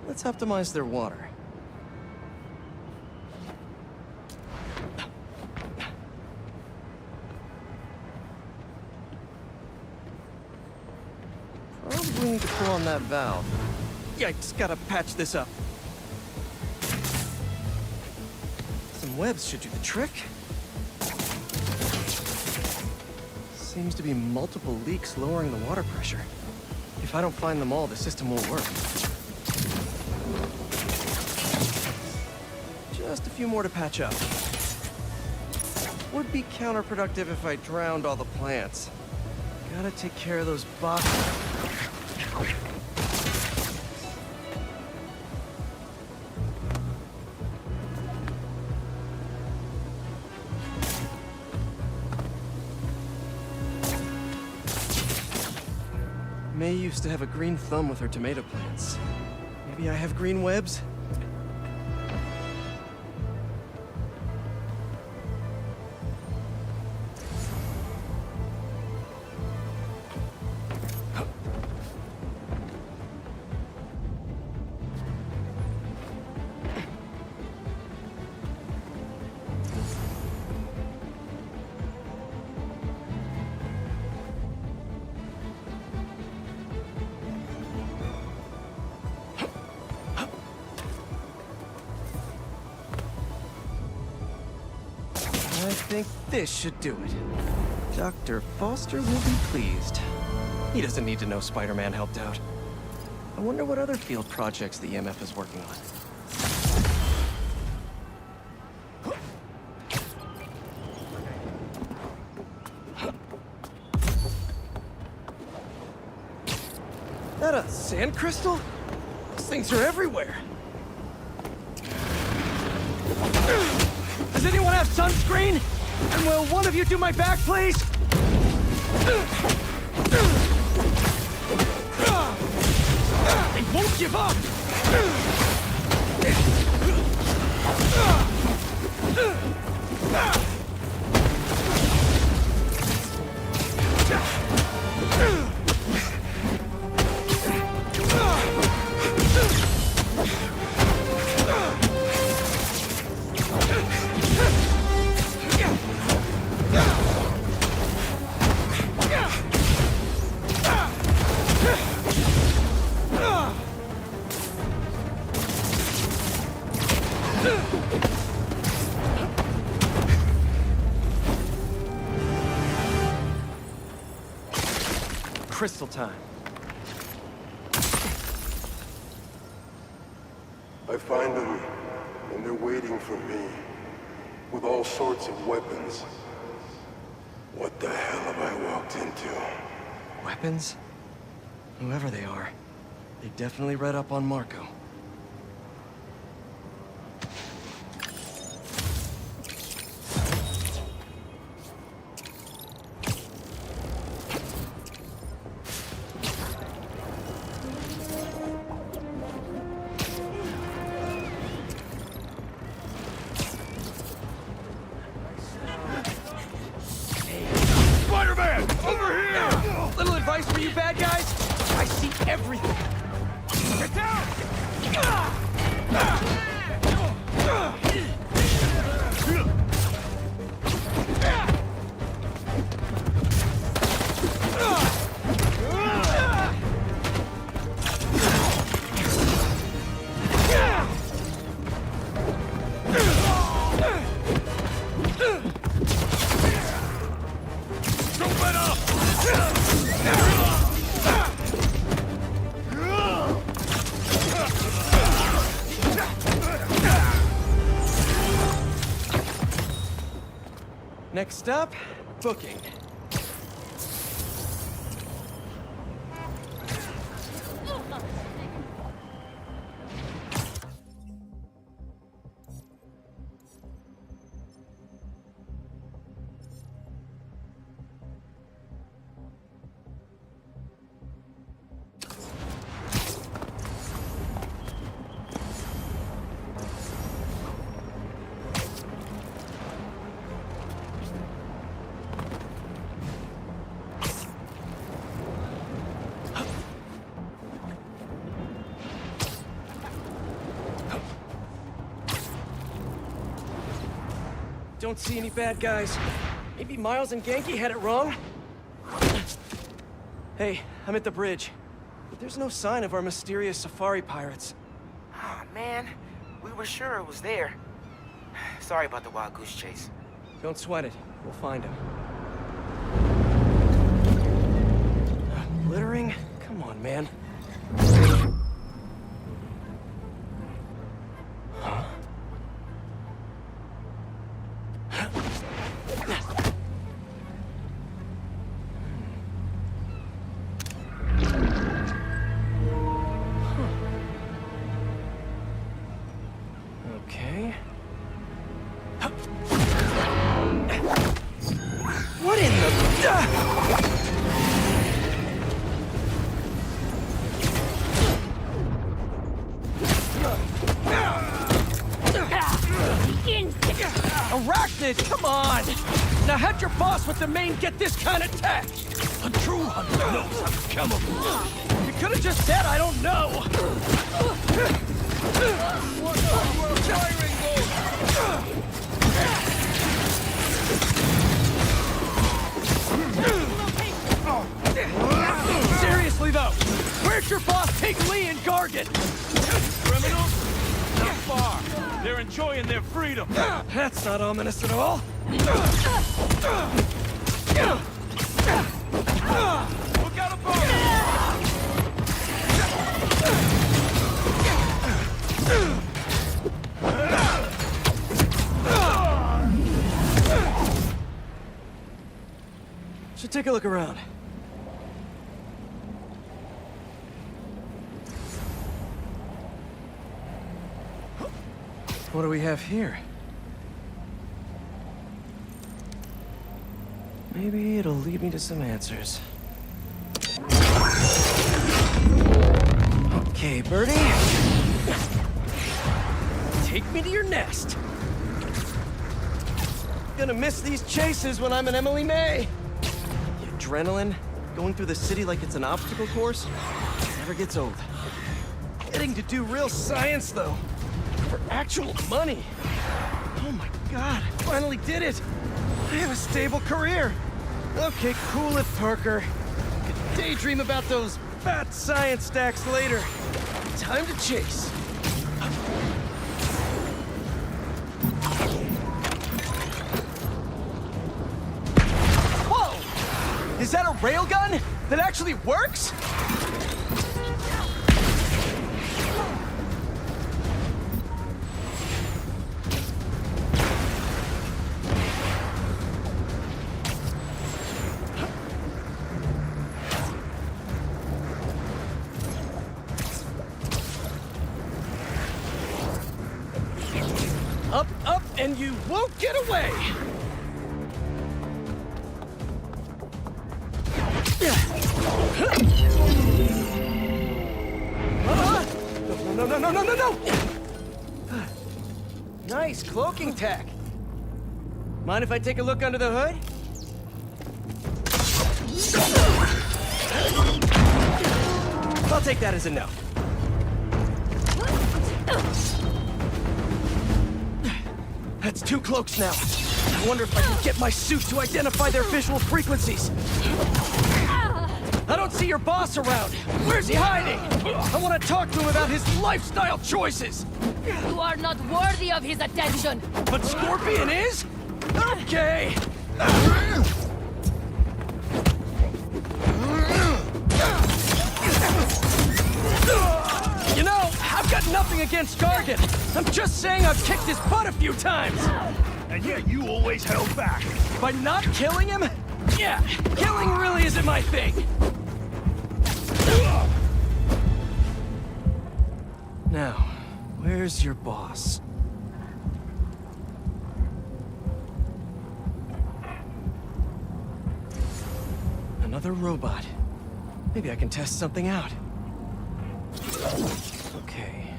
Let's optimize their water. Probably need to pull on that valve. Yikes, gotta patch this up. Some webs should do the trick. Seems to be multiple leaks lowering the water pressure. If I don't find them all, the system won't work. Just a few more to patch up. Would be counterproductive if I drowned all the plants. Gotta take care of those boxes. May used to have a green thumb with her tomato plants. Maybe I have green webs? I think this should do it. Dr. Foster will be pleased. He doesn't need to know Spider-Man helped out. I wonder what other field projects the EMF is working on. That a sand crystal? These things are everywhere. Does anyone have sunscreen? And will one of you do my back, please? They won't give up! Crystal time. I find them, and they're waiting for me, with all sorts of weapons. What the hell have I walked into? Weapons? Whoever they are, they definitely read up on Marco. Spider-Man! Over here! Little advice for you bad guys? I see everything. Get down! Next up, booking. Don't see any bad guys. Maybe Miles and Genki had it wrong? Hey, I'm at the bridge. But there's no sign of our mysterious safari pirates. Oh, man. We were sure it was there. Sorry about the wild goose chase. Don't sweat it. We'll find him. Littering? Come on, man. Huh? Okay. What in the... Arachnid, come on! Now how'd your boss with the mane get this kind of tech? A true hunter knows how to camouflage. You could've just said I don't know! What are you firing Seriously though, where'd your boss take Lee and Gargan? Criminals? Not far. They're enjoying their freedom. That's not ominous at all. Look out above! Should take a look around. What do we have here? Maybe it'll lead me to some answers. Okay, Birdie. Take me to your nest. Gonna miss these chases when I'm an Emily May. The adrenaline, going through the city like it's an obstacle course, never gets old. Getting to do real science, though. For actual money. Oh my God, finally did it. I have a stable career. Okay, cool it, Parker. Could daydream about those fat science stacks later. Time to chase. Whoa! Is that a railgun that actually works? and you won't get away! No! Nice cloaking tech. Mind if I take a look under the hood? I'll take that as a no. That's 2 cloaks now. I wonder if I can get my suit to identify their visual frequencies. I don't see your boss around. Where's he hiding? I want to talk to him about his lifestyle choices. You are not worthy of his attention. But Scorpion is? Okay. You know, I've got nothing against Gargan. I'm just saying I've kicked his butt a few times. And yet you always held back. By not killing him? Yeah, killing really isn't my thing. Now, where's your boss? Another robot. Maybe I can test something out. Okay,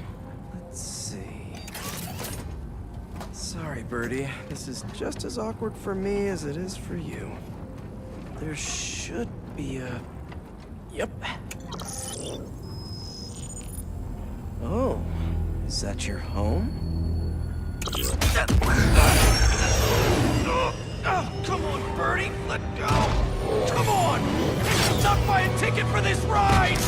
let's see. Sorry, Birdie. This is just as awkward for me as it is for you. There should be a... Yep. Oh, is that your home? Oh, come on, Birdie! Let go! Come on! I'm not buying a ticket for this ride!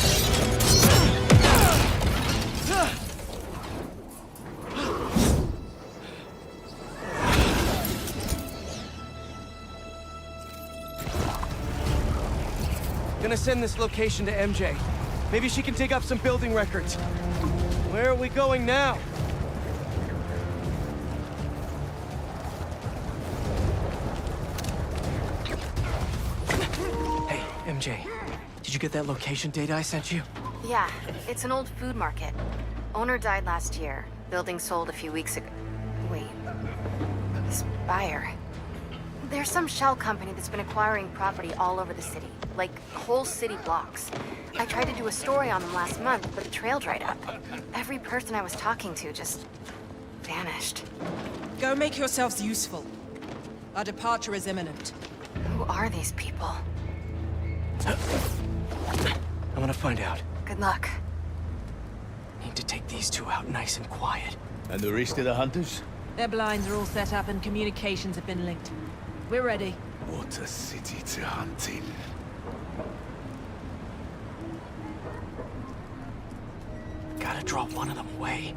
Gonna send this location to MJ. Maybe she can dig up some building records. Where are we going now? Hey, MJ. Did you get that location data I sent you? Yeah, it's an old food market. Owner died last year. Building sold a few weeks ago. Wait. This buyer. There's some shell company that's been acquiring property all over the city. Like, whole city blocks. I tried to do a story on them last month, but the trail dried up. Every person I was talking to just... vanished. Go make yourselves useful. Our departure is imminent. Who are these people? I'm gonna find out. Good luck. Need to take these 2 out nice and quiet. And the rest of the hunters? Their blinds are all set up and communications have been linked. We're ready. What a city to hunt in. Gotta draw one of them away.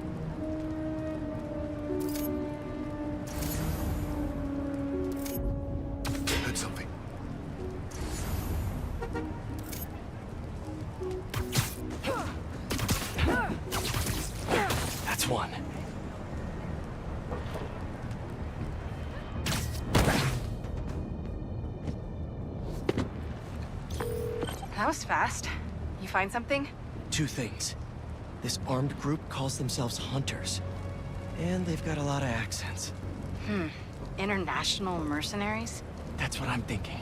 Heard something. That's one. That was fast. You find something? 2 things. This armed group calls themselves Hunters. And they've got a lot of accents. International mercenaries? That's what I'm thinking.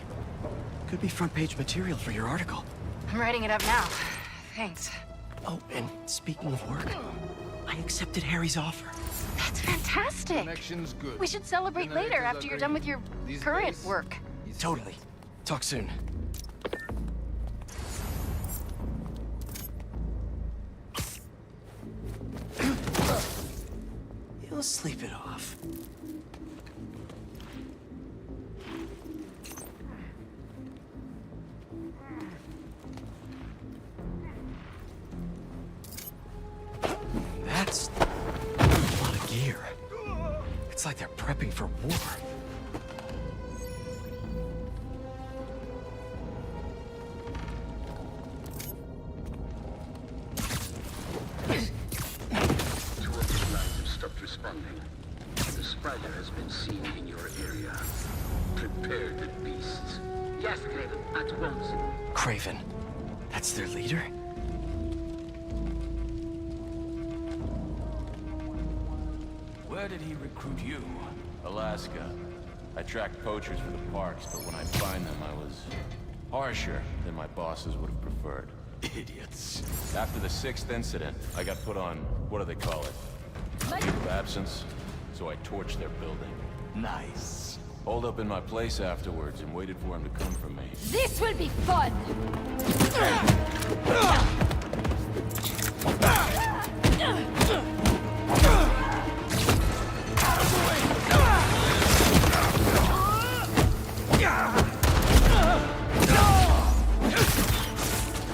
Could be front-page material for your article. I'm writing it up now. Thanks. Oh, and speaking of work, I accepted Harry's offer. That's fantastic. Connection's good. We should celebrate later after you're done with your current work. Totally. Talk soon. You'll sleep it off. That's a lot of gear. It's like they're prepping for war. Responding. The spider has been seen in your area. Prepare the beasts. Yes, Craven, at once. Craven. That's their leader? Where did he recruit you? Alaska. I tracked poachers for the parks, but when I find them, I was harsher than my bosses would have preferred. Idiots. After the 6th incident, I got put on, what do they call it? Leave of absence. So I torched their building. Nice. Holed up in my place afterwards and waited for him to come for me. This will be fun!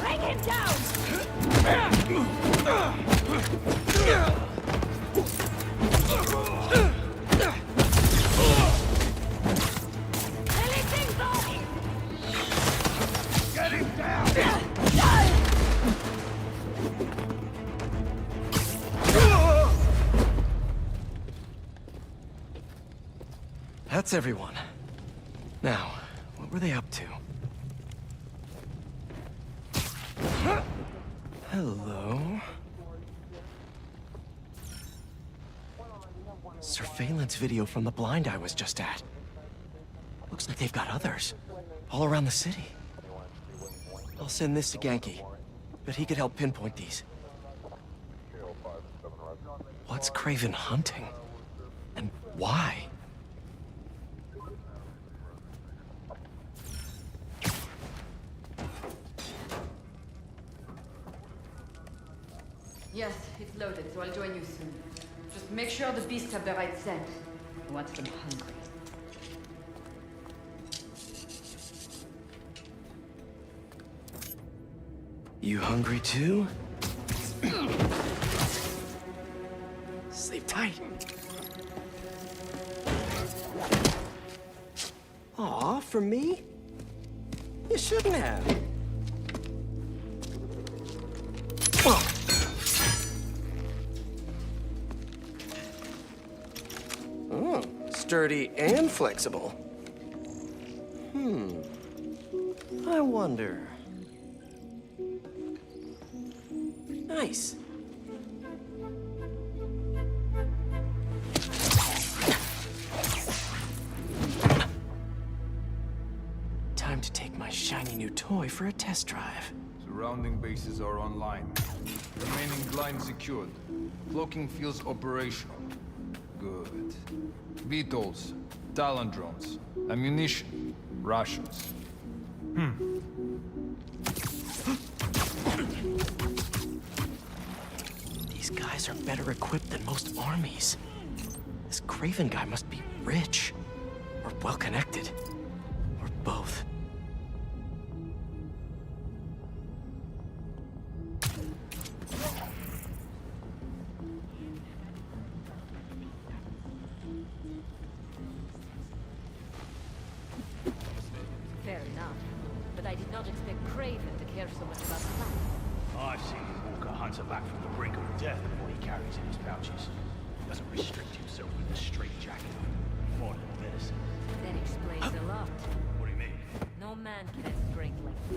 Bring him down! Get him down! That's everyone. Now, what were they up to? Hello? Surveillance video from the blind I was just at. Looks like they've got others. All around the city. I'll send this to Genki. But he could help pinpoint these. What's Craven hunting? And why? Yes, it's loaded, so I'll join you soon. Just make sure the beasts have the right scent. I want them hungry. You hungry too? Sleep tight. Aw, for me? You shouldn't have. Oh, sturdy and flexible. I wonder. Nice. Time to take my shiny new toy for a test drive. Surrounding bases are online. Remaining line secured. Cloaking fields operational. Good. Beetles, Talon drones, ammunition, rations. These guys are better equipped than most armies. This Craven guy must be rich, or well-connected, or both. Fair enough. But I did not expect Craven to care so much about the plan. I've seen Walker hunter back from the brink of death with what he carries in his pouches. He doesn't restrict himself with a straight jacket. More than medicine. That explains a lot. What do you mean? No man can have strength like that.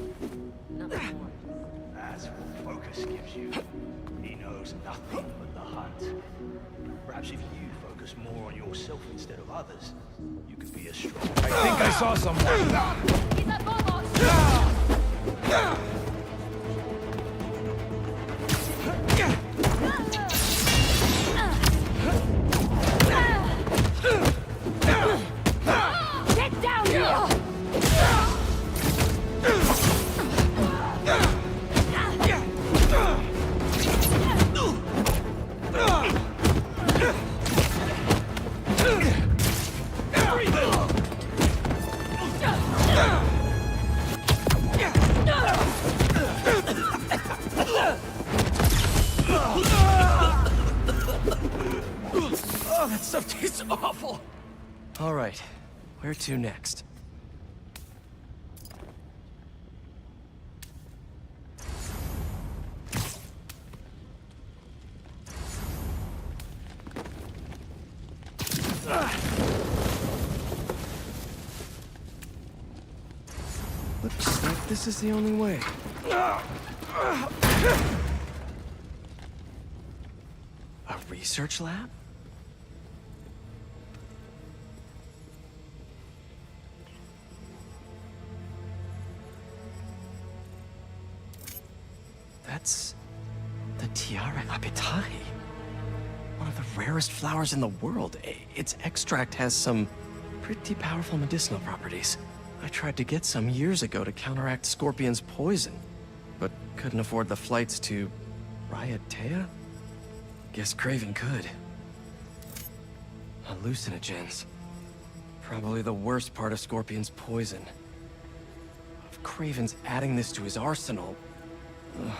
Not more. That's what focus gives you. He knows nothing but the hunt. Perhaps if you focus more on yourself instead of others, you could be as strong. I think I saw someone. He's above us! Get down here! Oh, that stuff tastes awful. All right, where to next? Looks like this is the only way. A research lab? Why? One of the rarest flowers in the world. Its extract has some pretty powerful medicinal properties. I tried to get some years ago to counteract Scorpion's poison, but couldn't afford the flights to Raiatea? Guess Craven could. Hallucinogens. Probably the worst part of Scorpion's poison. If Craven's adding this to his arsenal... Ugh.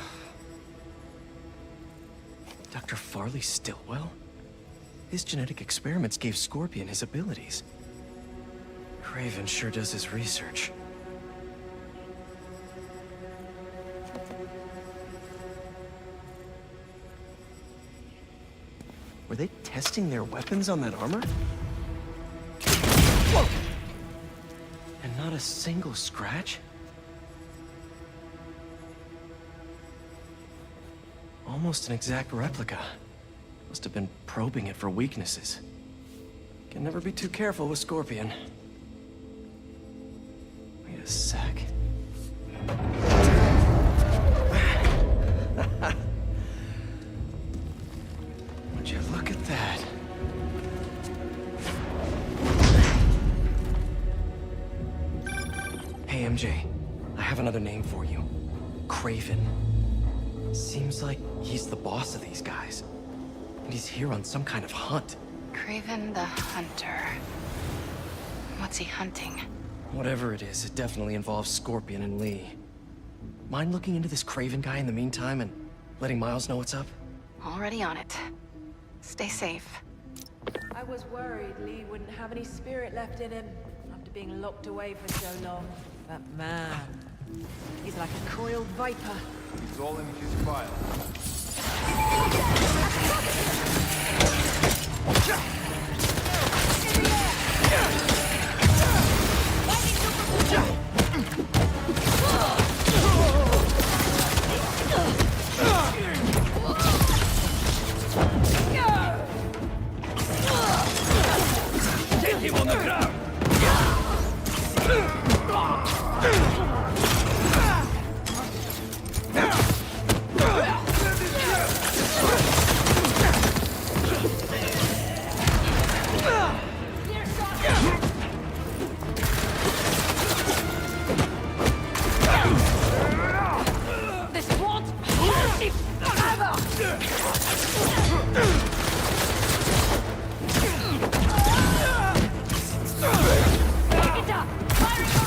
Dr. Farley Stillwell? His genetic experiments gave Scorpion his abilities. Craven sure does his research. Were they testing their weapons on that armor? Whoa! And not a single scratch? Almost an exact replica. Must have been probing it for weaknesses. Can never be too careful with Scorpion. Wait a sec. Would you look at that? Hey, MJ. I have another name for you. Craven. Seems like he's the boss of these guys. And he's here on some kind of hunt. Craven the Hunter. What's he hunting? Whatever it is, it definitely involves Scorpion and Lee. Mind looking into this Craven guy in the meantime and letting Miles know what's up? Already on it. Stay safe. I was worried Lee wouldn't have any spirit left in him after being locked away for so long. But man, he's like a coiled viper. It's all in his file. Get him on the ground! This won't hold me forever! Pick it up! Firing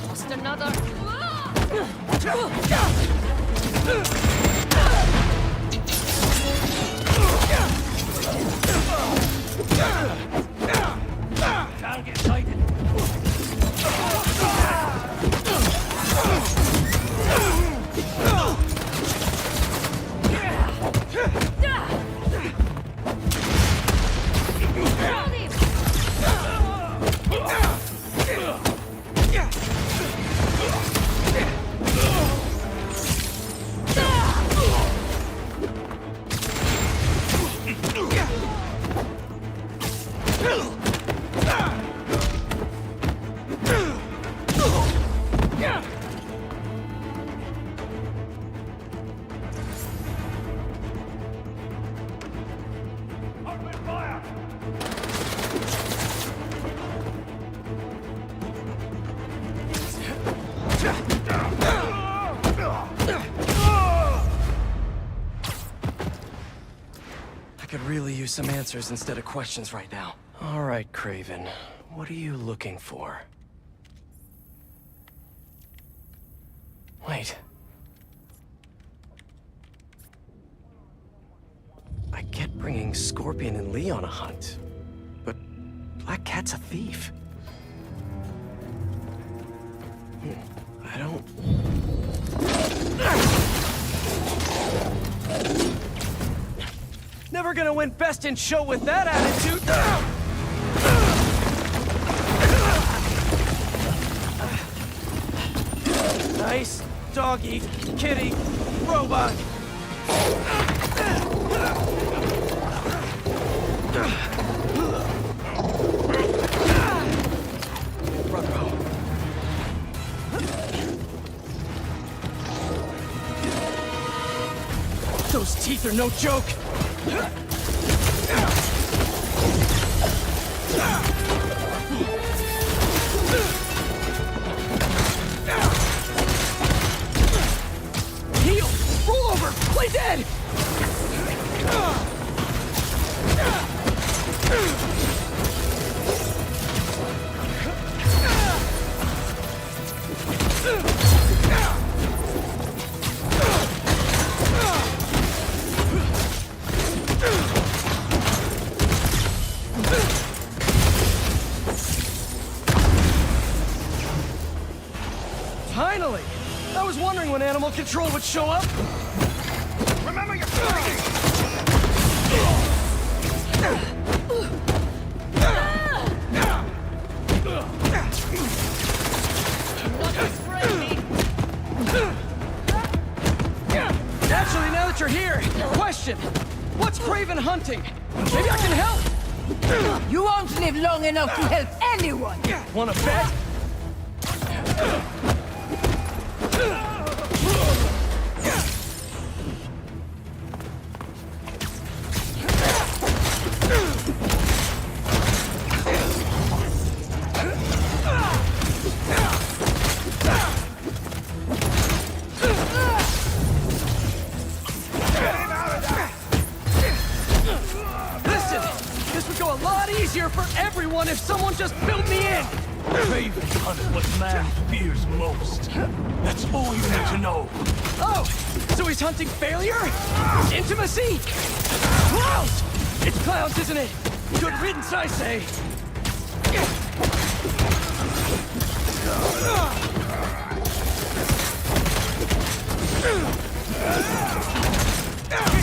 Lost another. Target sighted. I could really use some answers instead of questions right now. All right, Craven. What are you looking for? Wait. I get bringing Scorpion and Lee on a hunt, but Black Cat's a thief. I don't... Never gonna win best in show with that attitude! doggy, kitty, robot. Brother. Those teeth are no joke. Heal! Roll over! Play dead! Finally! I was wondering when animal control would show up. Remember your fighting! Actually, now that you're here, question. What's Craven hunting? Maybe I can help! You won't live long enough to help anyone! Wanna bet? For everyone if someone just filled me in! Craven hunts what man fears most. That's all you need to know. Oh! So he's hunting failure? Intimacy? Clowns! It's clowns, isn't it? Good riddance, I say! Get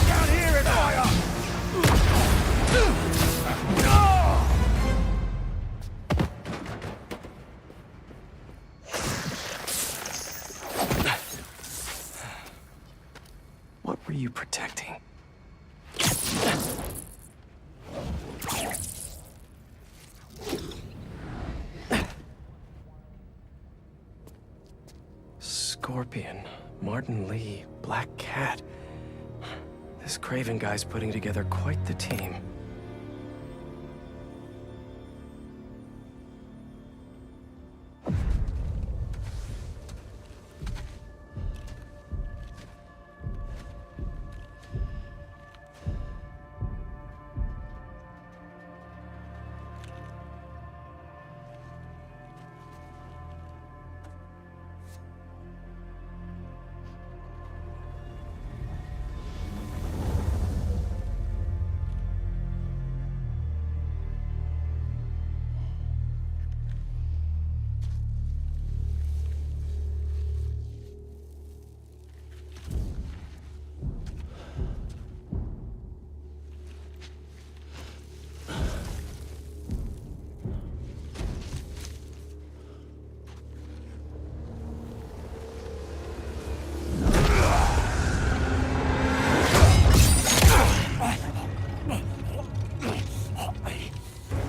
down here and fire! What were you protecting? Scorpion, Martin Lee, Black Cat. This Craven guy's putting together quite the team.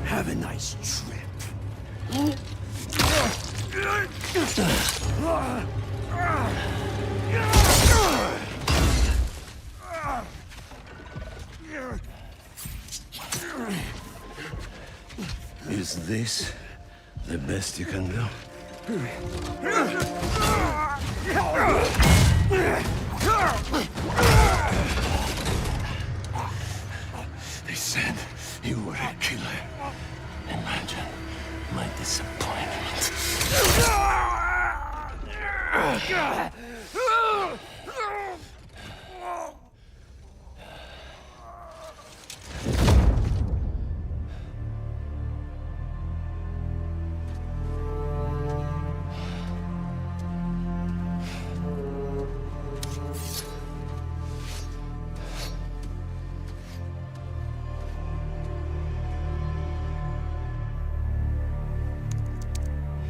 Have a nice trip. Is this the best you can do? They said you were a killer. Imagine my disappointment.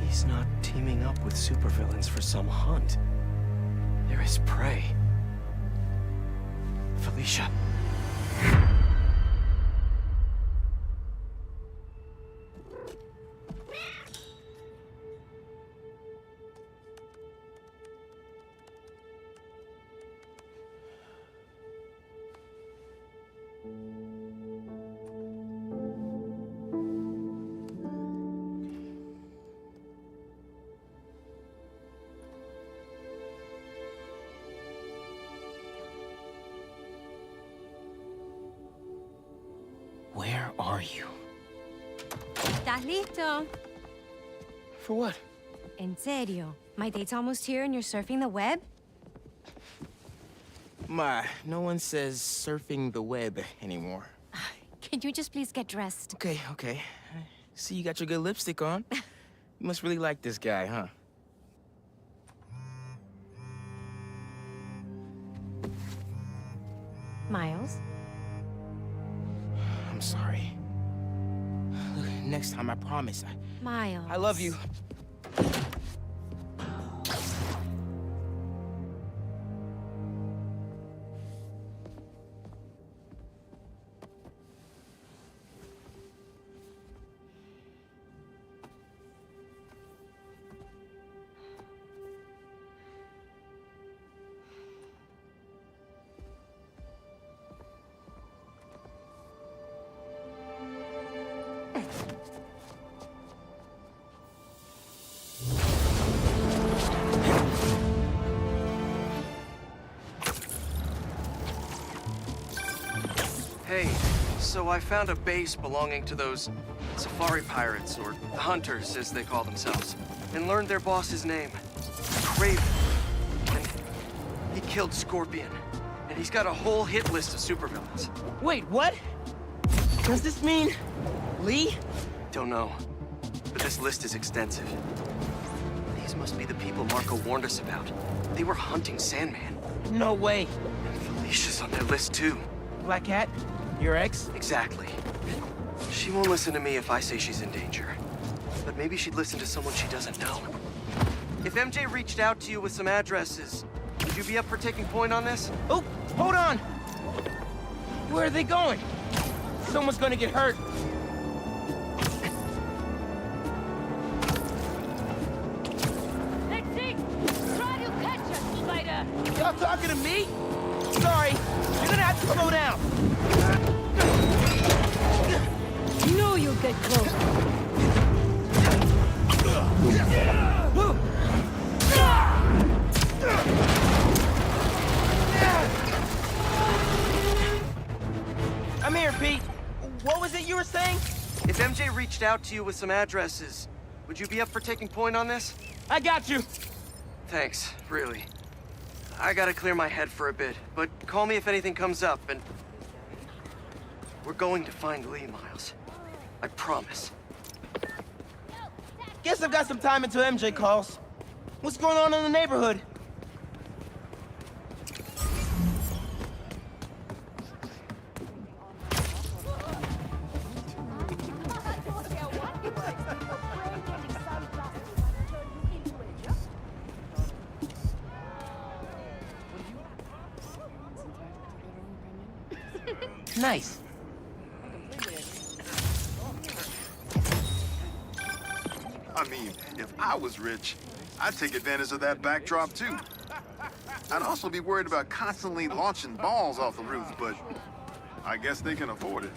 He's not teaming up with supervillains for some hunt. There is prey. Felicia. Where are you? ¿Estás listo? For what? En serio. My date's almost here and you're surfing the web? Ma, no one says surfing the web anymore. Can you just please get dressed? Okay, okay. See, you got your good lipstick on. You must really like this guy, huh? Miles? I'm sorry. Look, next time, I promise. Miles. I love you. Hey, so I found a base belonging to those safari pirates, or hunters, as they call themselves, and learned their boss's name, Craven. And he killed Scorpion, and he's got a whole hit list of supervillains. Wait, what? Does this mean Lee? Don't know, but this list is extensive. These must be the people Marco warned us about. They were hunting Sandman. No way. And Felicia's on their list, too. Black Cat? Your ex? Exactly. She won't listen to me if I say she's in danger. But maybe she'd listen to someone she doesn't know. If MJ reached out to you with some addresses, would you be up for taking point on this? Oh, hold on! Where are they going? Someone's gonna get hurt. Let's see! Try to catch us, Spider! Y'all talking to me? Sorry, you're gonna have to slow down. No, you get close. I'm here, Pete. What was it you were saying? If MJ reached out to you with some addresses, would you be up for taking point on this? I got you. Thanks, really. I gotta clear my head for a bit, but call me if anything comes up, and... We're going to find Lee, Miles. I promise. Guess I've got some time until MJ calls. What's going on in the neighborhood? Nice. I mean, if I was rich, I'd take advantage of that backdrop too. I'd also be worried about constantly launching balls off the roof, but I guess they can afford it.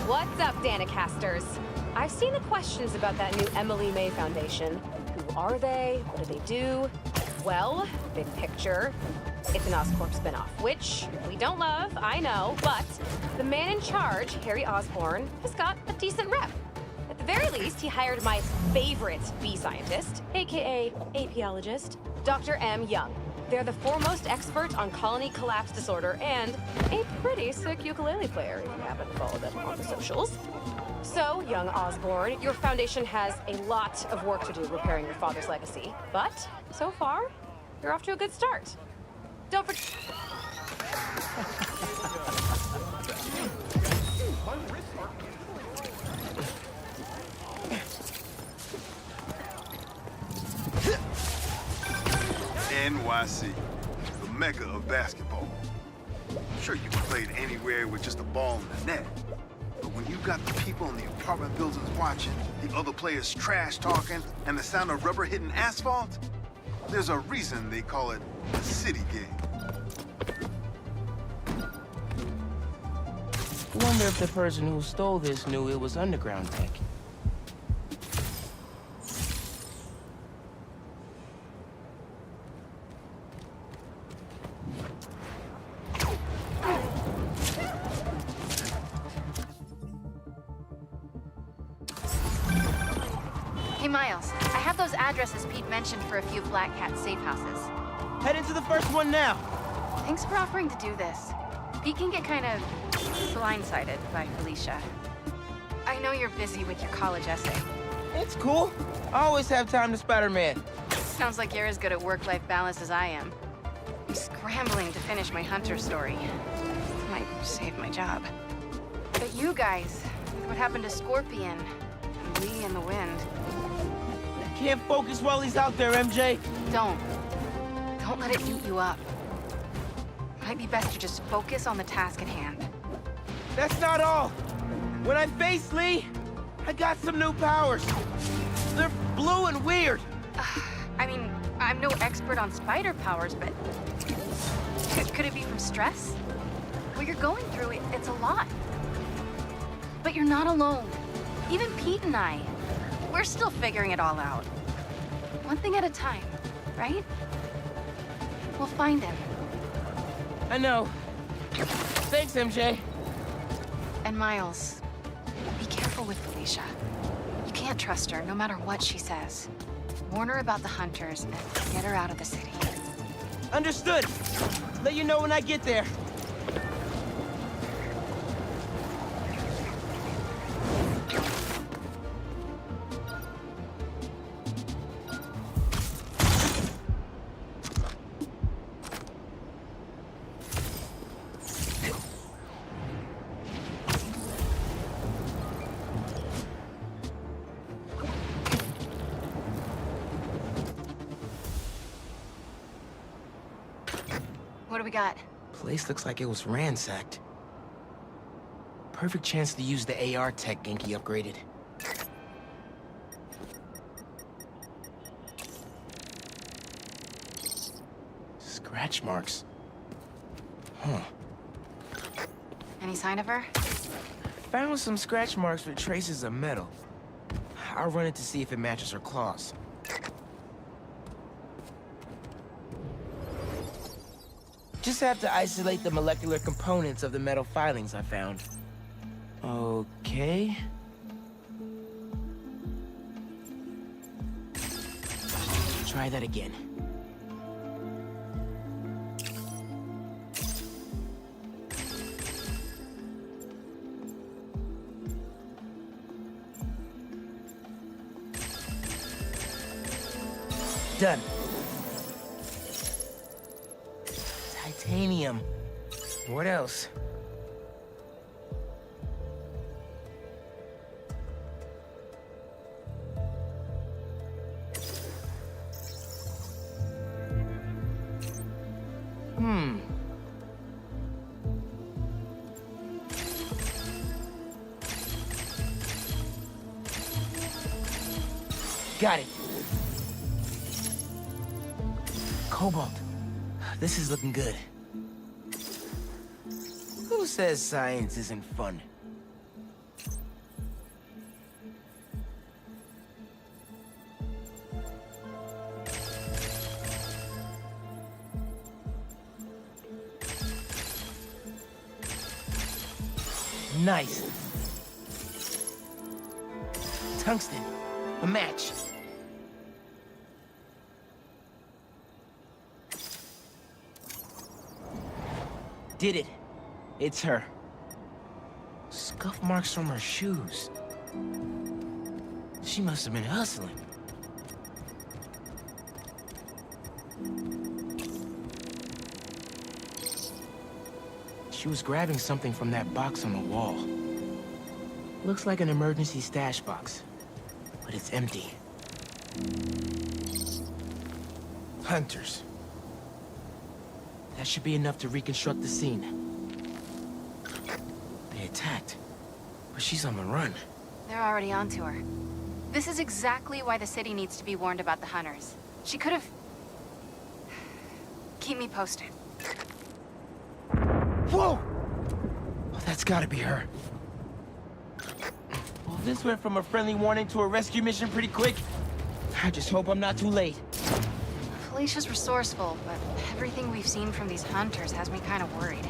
What's up, Danicasters? I've seen the questions about that new Emily May Foundation. Who are they? What do they do? Well, big picture, it's an Oscorp spinoff, which we don't love, I know, but the man in charge, Harry Osborn, has got a decent rep. At the very least, he hired my favorite bee scientist, aka apiologist, Dr. M. Young. They're the foremost expert on colony collapse disorder and a pretty sick ukulele player if you haven't followed them on the socials. So, young Osborn, your foundation has a lot of work to do repairing your father's legacy. But, so far, you're off to a good start. Don't forget... NYC, the mecca of basketball. I'm sure you can play it anywhere with just a ball and a net. But when you got the people in the apartment buildings watching, the other players trash talking, and the sound of rubber hitting asphalt, there's a reason they call it the city game. I wonder if the person who stole this knew it was underground tech. Hey, Miles, I have those addresses Pete mentioned for a few Black Cat safe houses. Head into the first one now. Thanks for offering to do this. Pete can get kind of blindsided by Felicia. I know you're busy with your college essay. It's cool. I always have time to Spider-Man. Sounds like you're as good at work-life balance as I am. I'm scrambling to finish my Hunter story. Might save my job. But you guys, what happened to Scorpion? And Lee and the Wind? Can't focus while he's out there, MJ. Don't let it eat you up. Might be best to just focus on the task at hand. That's not all. When I face Lee, I got some new powers. They're blue and weird. I mean, I'm no expert on spider powers, but... Could it be from stress? What you're going through, it's a lot. But you're not alone. Even Pete and I, we're still figuring it all out. One thing at a time, right? We'll find him. I know. Thanks, MJ. And Miles, be careful with Felicia. You can't trust her, no matter what she says. Warn her about the Hunters and get her out of the city. Understood. Let you know when I get there. What do we got? Place looks like it was ransacked. Perfect chance to use the AR tech Genki upgraded. Scratch marks. Huh. Any sign of her? Found some scratch marks with traces of metal. I'll run it to see if it matches her claws. Just have to isolate the molecular components of the metal filings I found. Okay. Try that again. Done. Titanium. What else? Got it. Cobalt. This is looking good. Who says science isn't fun? Nice. Tungsten. A match. Did it. It's her. Scuff marks from her shoes. She must have been hustling. She was grabbing something from that box on the wall. Looks like an emergency stash box, but it's empty. Hunters. That should be enough to reconstruct the scene. They attacked, but she's on the run. They're already onto her. This is exactly why the city needs to be warned about the hunters. She could have... Keep me posted. Whoa! Oh, that's gotta be her. Well, this went from a friendly warning to a rescue mission pretty quick. I just hope I'm not too late. Felicia's resourceful, but everything we've seen from these hunters has me kind of worried.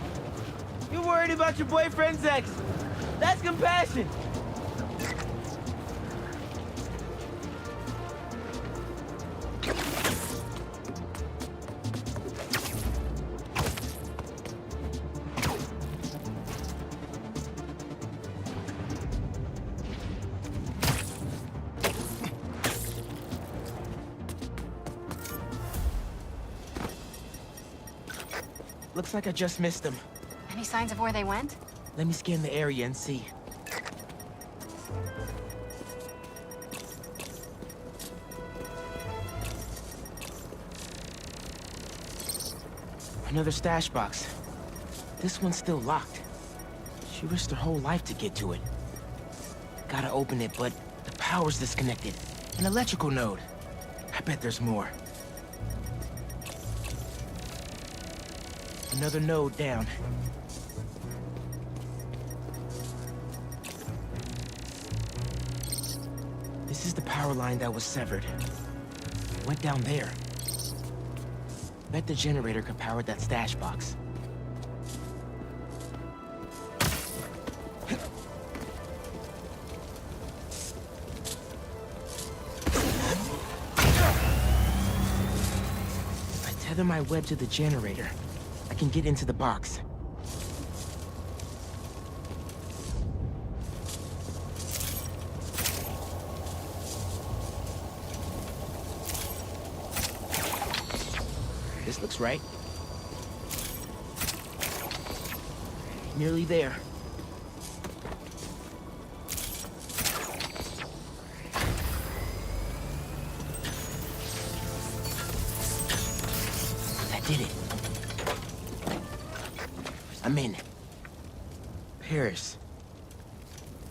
You're worried about your boyfriend's ex. That's compassion. Looks like I just missed them. Any signs of where they went? Let me scan the area and see. Another stash box. This one's still locked. She risked her whole life to get to it. Gotta open it, but the power's disconnected. An electrical node. I bet there's more. Another node down. This is the power line that was severed. It went down there. Bet the generator could power that stash box. If I tether my web to the generator, I can get into the box. This looks right. Nearly there. That did it. I'm in. Paris.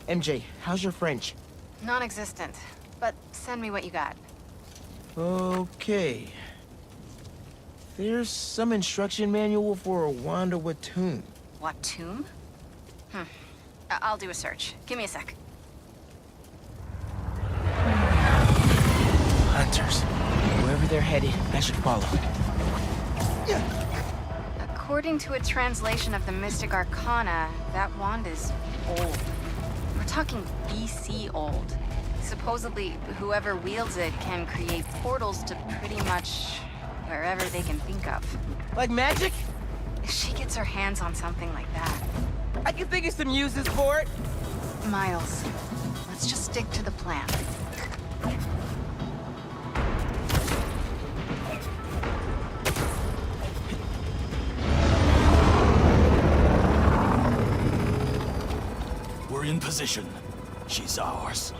MJ, how's your French? Non-existent, but send me what you got. Okay. There's some instruction manual for a Wanda Watoon. What tomb? I'll do a search. Give me a sec. Hunters. Wherever they're headed, I should follow. According to a translation of the Mystic Arcana, that wand is old. We're talking BC old. Supposedly, whoever wields it can create portals to pretty much wherever they can think of. Like magic? If she gets her hands on something like that... I can think of some uses for it. Miles, let's just stick to the plan. We're in position. She's ours.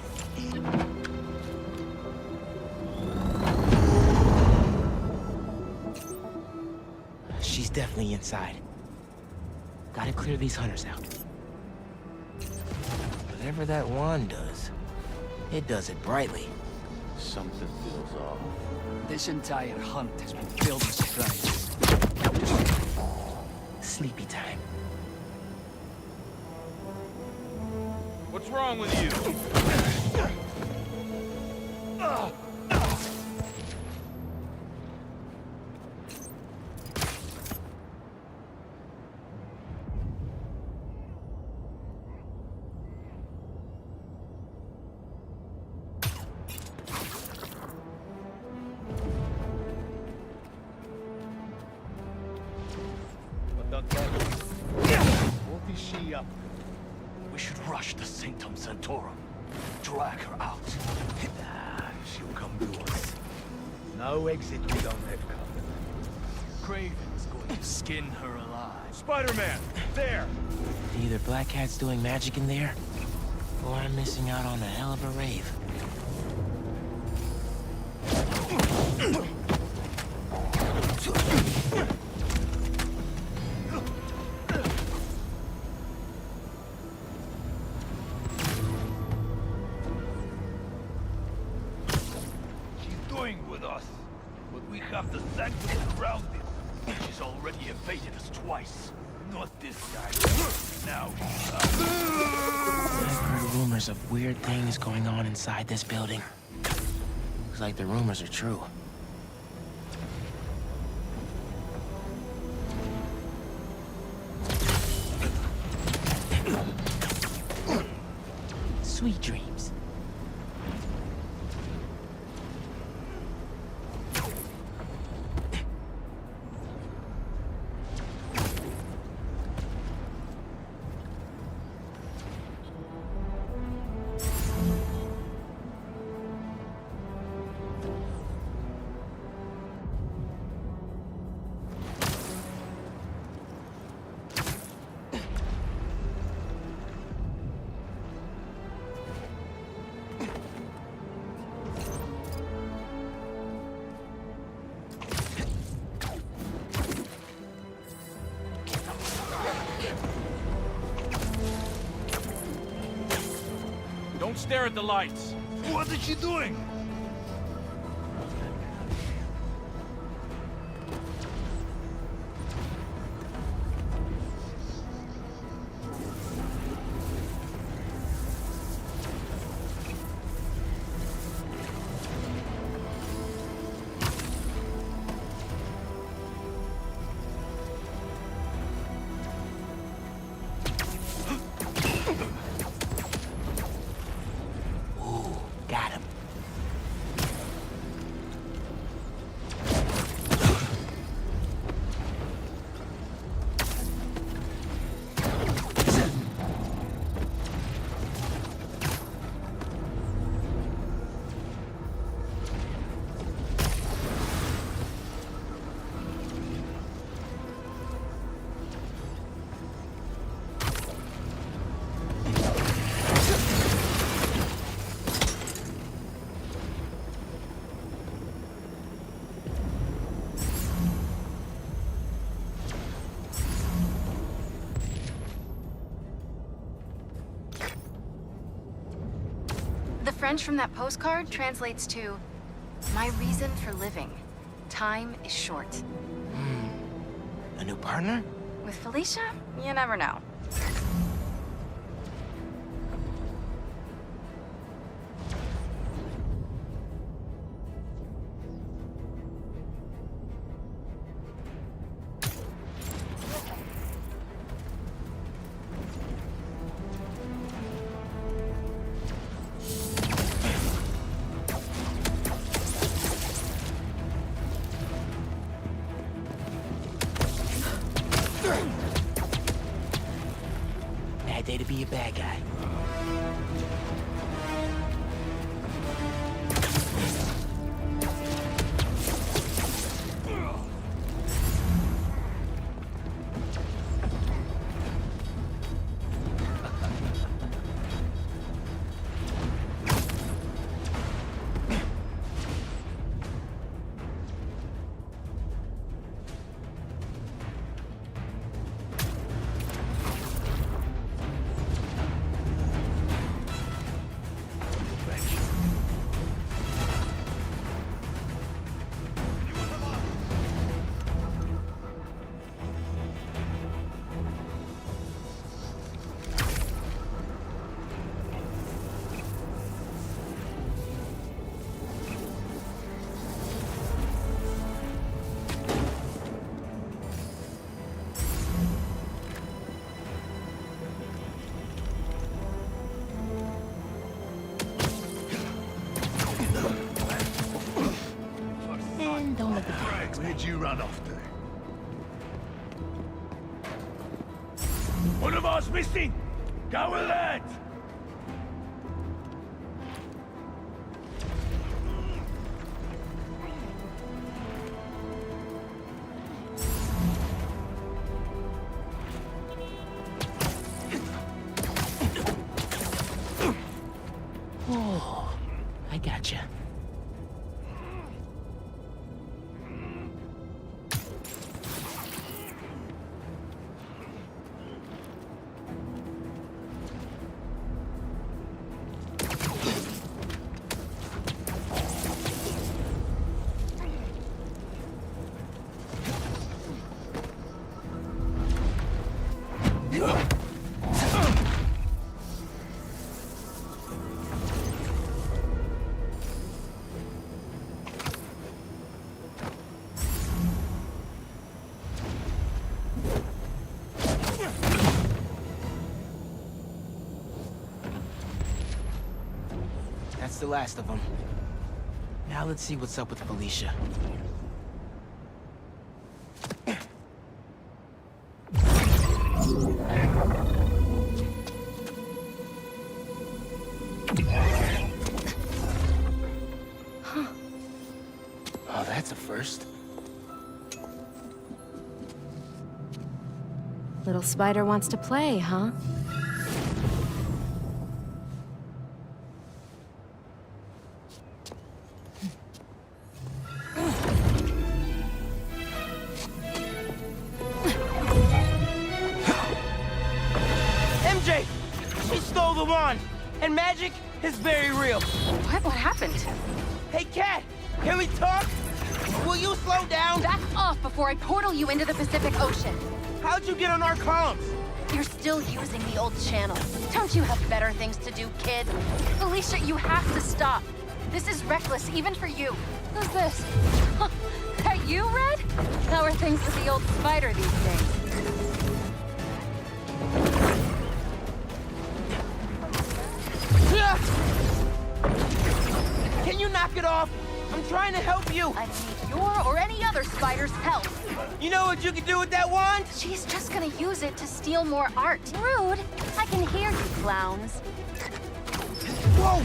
She's definitely inside. Gotta clear these hunters out. Whatever that wand does, it does it brightly. Something feels off. This entire hunt has been filled with surprises. Sleepy time. What's wrong with you? is she up to? We should rush the Sanctum Sanctorum. Drag her out. She'll come to us. No exit we don't have covered. Craven's going to skin her alive. Spider-Man, there! Either Black Cat's doing magic in there, or I'm missing out on a hell of a rave. She's going with us, but we have the Sanctum surrounded. She's already evaded us twice. Not this time. Now she's out. I've heard rumors of weird things going on inside this building. Looks like the rumors are true. Sweet dreams. Don't stare at the lights. What is she doing? Got him. The French from that postcard translates to, "My reason for living. Time is short." A new partner? With Felicia, you never know. Bad day to be a bad guy. Where'd you run off to? One of us What's missing? Go with that! Oh, I gotcha. That's the last of them. Now let's see what's up with Felicia. Oh, that's a first. Little spider wants to play, huh? MJ! She stole the wand! And magic is very real. What happened? Hey, Cat! Can we talk? Will you slow down? Back off before I portal you into the Pacific Ocean. How'd you get on our comms? You're still using the old channel. Don't you have better things to do, kid? Felicia, you have to stop. This is reckless, even for you. Who's this? Huh, that you, Red? How are things with the old spider these days? Can you knock it off? I'm trying to help you. I need your or any other spider's help. You know what you can do with that wand? She's just gonna use it to steal more art. Rude. I can hear you, clowns. Whoa!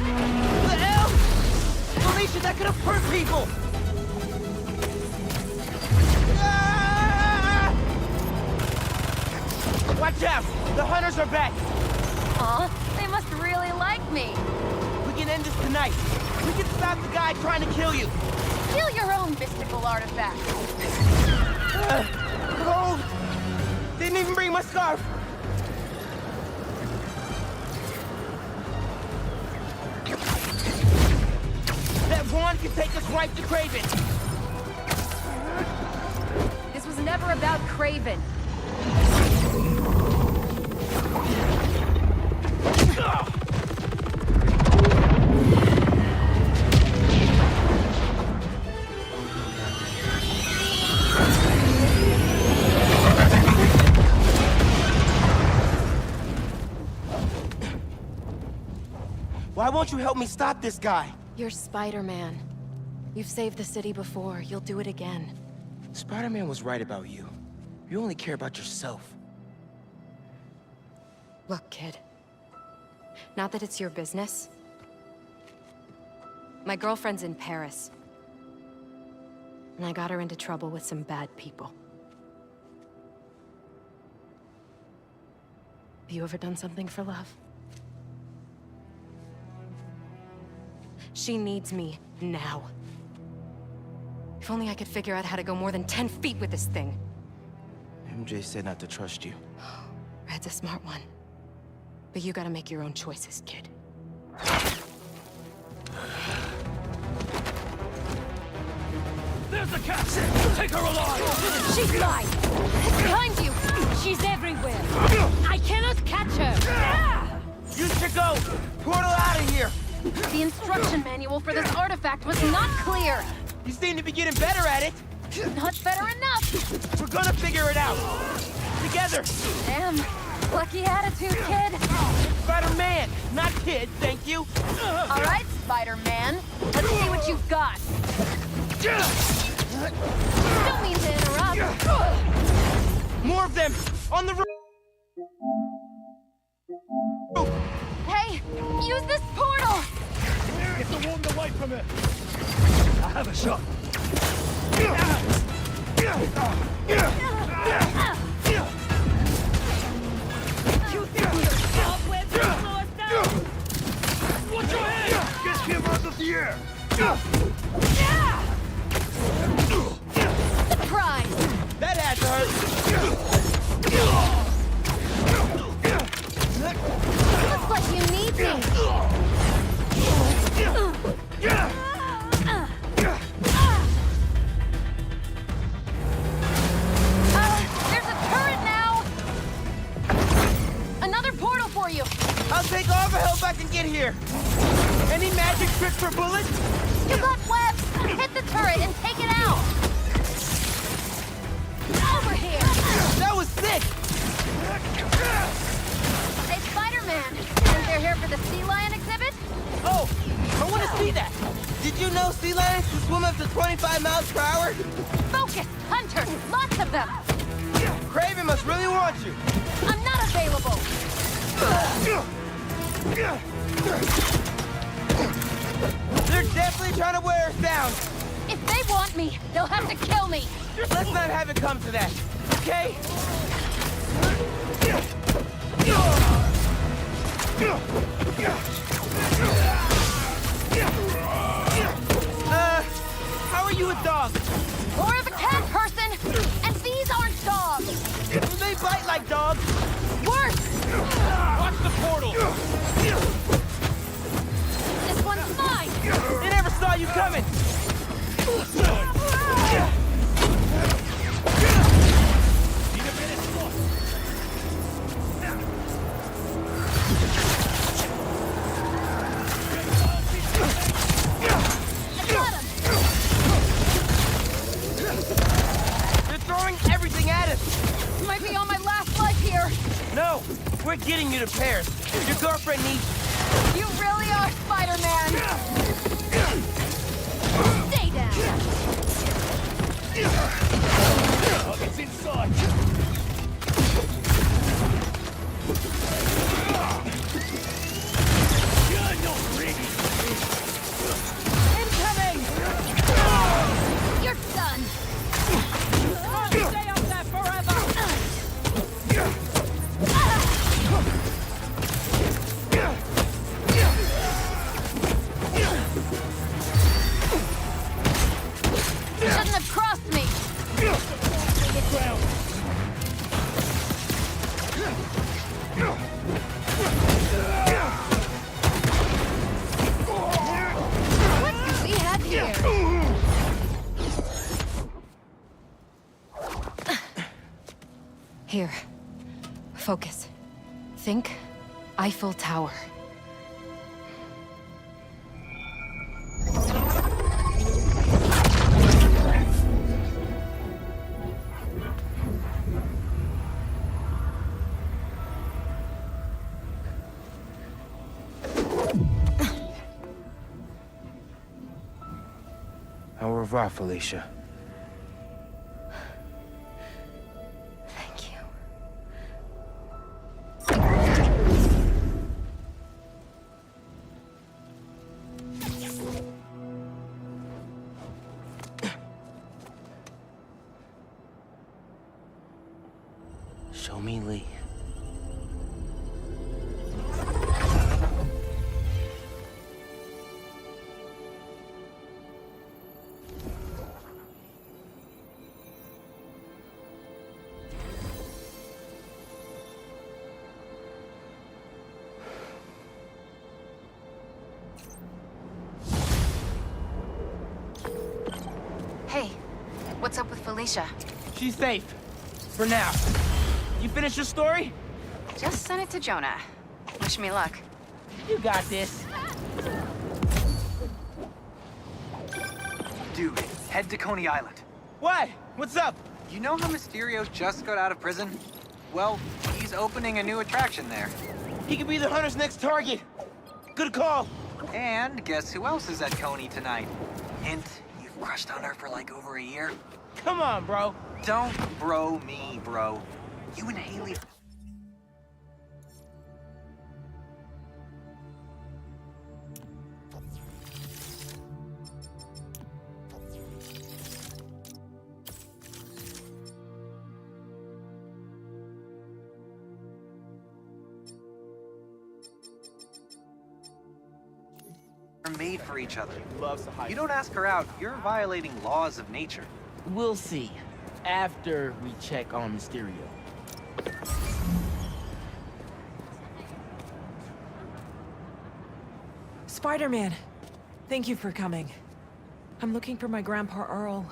The hell? Felicia, that could have hurt people! Ah! Watch out! The hunters are back! Huh? They must really like me. We can end this tonight. We can stop the guy trying to kill you. Kill your own mystical artifact. Cold! Didn't even bring my scarf! That wand can take us right to Craven! This was never about Craven. Why won't you help me stop this guy? You're Spider-Man. You've saved the city before. You'll do it again. Spider-Man was right about you. You only care about yourself. Look, kid. Not that it's your business. My girlfriend's in Paris. And I got her into trouble with some bad people. Have you ever done something for love? She needs me now. If only I could figure out how to go more than 10 feet with this thing. MJ said not to trust you. Red's a smart one. But you gotta make your own choices, kid. There's the cat! Take her alive! She's mine! Behind you! She's everywhere! I cannot catch her! You should go! Portal out of here! The instruction manual for this artifact was not clear. You seem to be getting better at it. Not better enough. We're gonna figure it out. Together. Damn. Lucky attitude, kid. Spider-Man, not kid, thank you. All right, Spider-Man. Let's see what you've got. Don't mean to interrupt. More of them! On the roof! Use this portal! Get the woman away from it! I have a shot. You think you're cobwebs to slow us down? Watch your head! Get him out of the air! Surprise! That had to hurt. Looks like you need me. There's a turret now. Another portal for you. I'll take all the help I can get here. Any magic tricks for bullets? You got webs. Hit the turret and take it out. Over here. That was sick. Hey, Spider-Man. Think they're here for the sea lion exhibit? Oh, I want to see that. Did you know sea lions can swim up to 25 miles per hour? Focus, hunters, lots of them. Craven must really want you. I'm not available. They're definitely trying to wear us down. If they want me, they'll have to kill me. Let's not have it come to that, okay? How are you a dog? More of a cat person, and these aren't dogs. They bite like dogs. Worse. Watch the portal. This one's mine. They never saw you coming. Everything at us! Might be on my last life here. No, we're getting you to Paris. Your girlfriend needs you. You really are Spider-Man. Stay down. It's inside. You're not ready. Incoming! You're done. Stay up there forever! Shouldn't have crossed me! On the ground. What do we have here? Here. Focus. Think Eiffel Tower. Au revoir, Felicia. Thank you. Show me Lee. Hey, what's up with Felicia? She's safe. For now. You finished your story? Just sent it to Jonah. Wish me luck. You got this. Dude, head to Coney Island. What? What's up? You know how Mysterio just got out of prison? Well, he's opening a new attraction there. He could be the hunter's next target. Good call. And guess who else is at Coney tonight? Hint, you've crushed on her for like over a year. Come on, bro. Don't bro me, bro. You and Haley... made for each other. You don't ask her out, you're violating laws of nature. We'll see. After we check on Mysterio. Spider-Man, thank you for coming. I'm looking for my Grandpa Earl.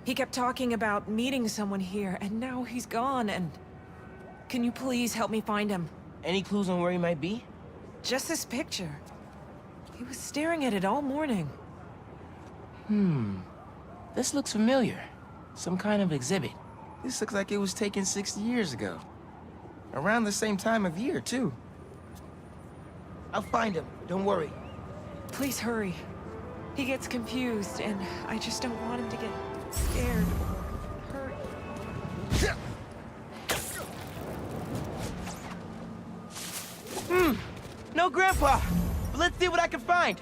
He kept talking about meeting someone here, and now he's gone, and... Can you please help me find him? Any clues on where he might be? Just this picture. He was staring at it all morning. This looks familiar. Some kind of exhibit. This looks like it was taken 60 years ago. Around the same time of year, too. I'll find him, don't worry. Please hurry. He gets confused, and I just don't want him to get scared or hurt. No Grandpa! But let's see what I can find.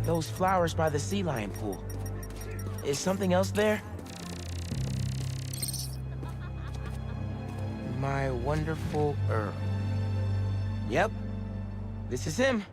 Those flowers by the sea lion pool. Is something else there? My wonderful Earl. Yep, this is him.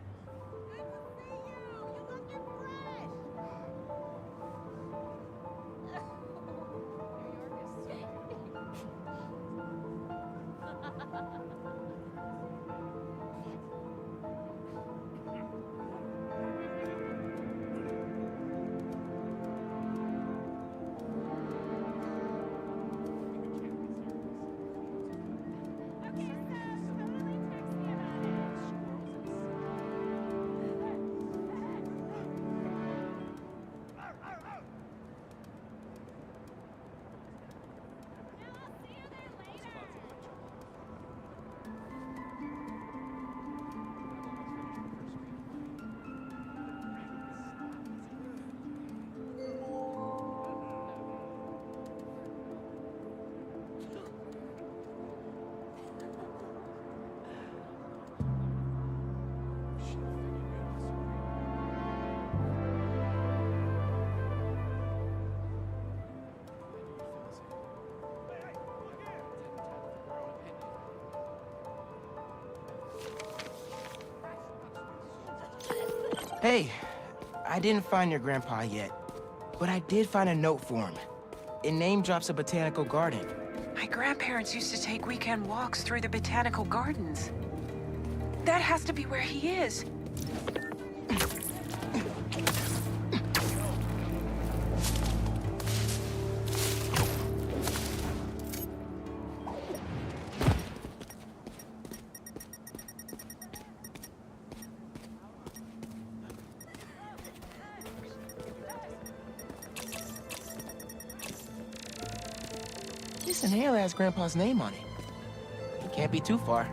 Hey, I didn't find your grandpa yet, but I did find a note for him. It name drops a botanical garden. My grandparents used to take weekend walks through the botanical gardens. That has to be where he is. This inhaler has Grandpa's name on it. It can't be too far.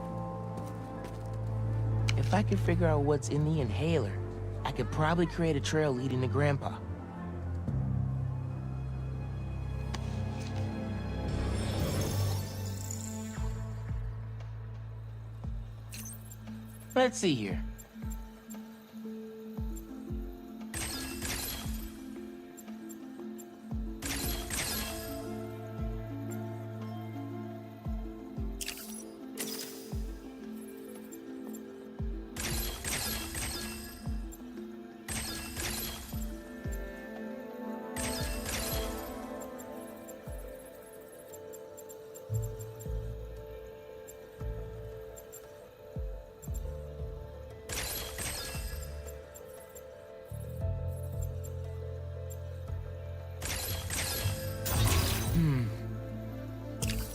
If I could figure out what's in the inhaler, I could probably create a trail leading to Grandpa. Let's see here.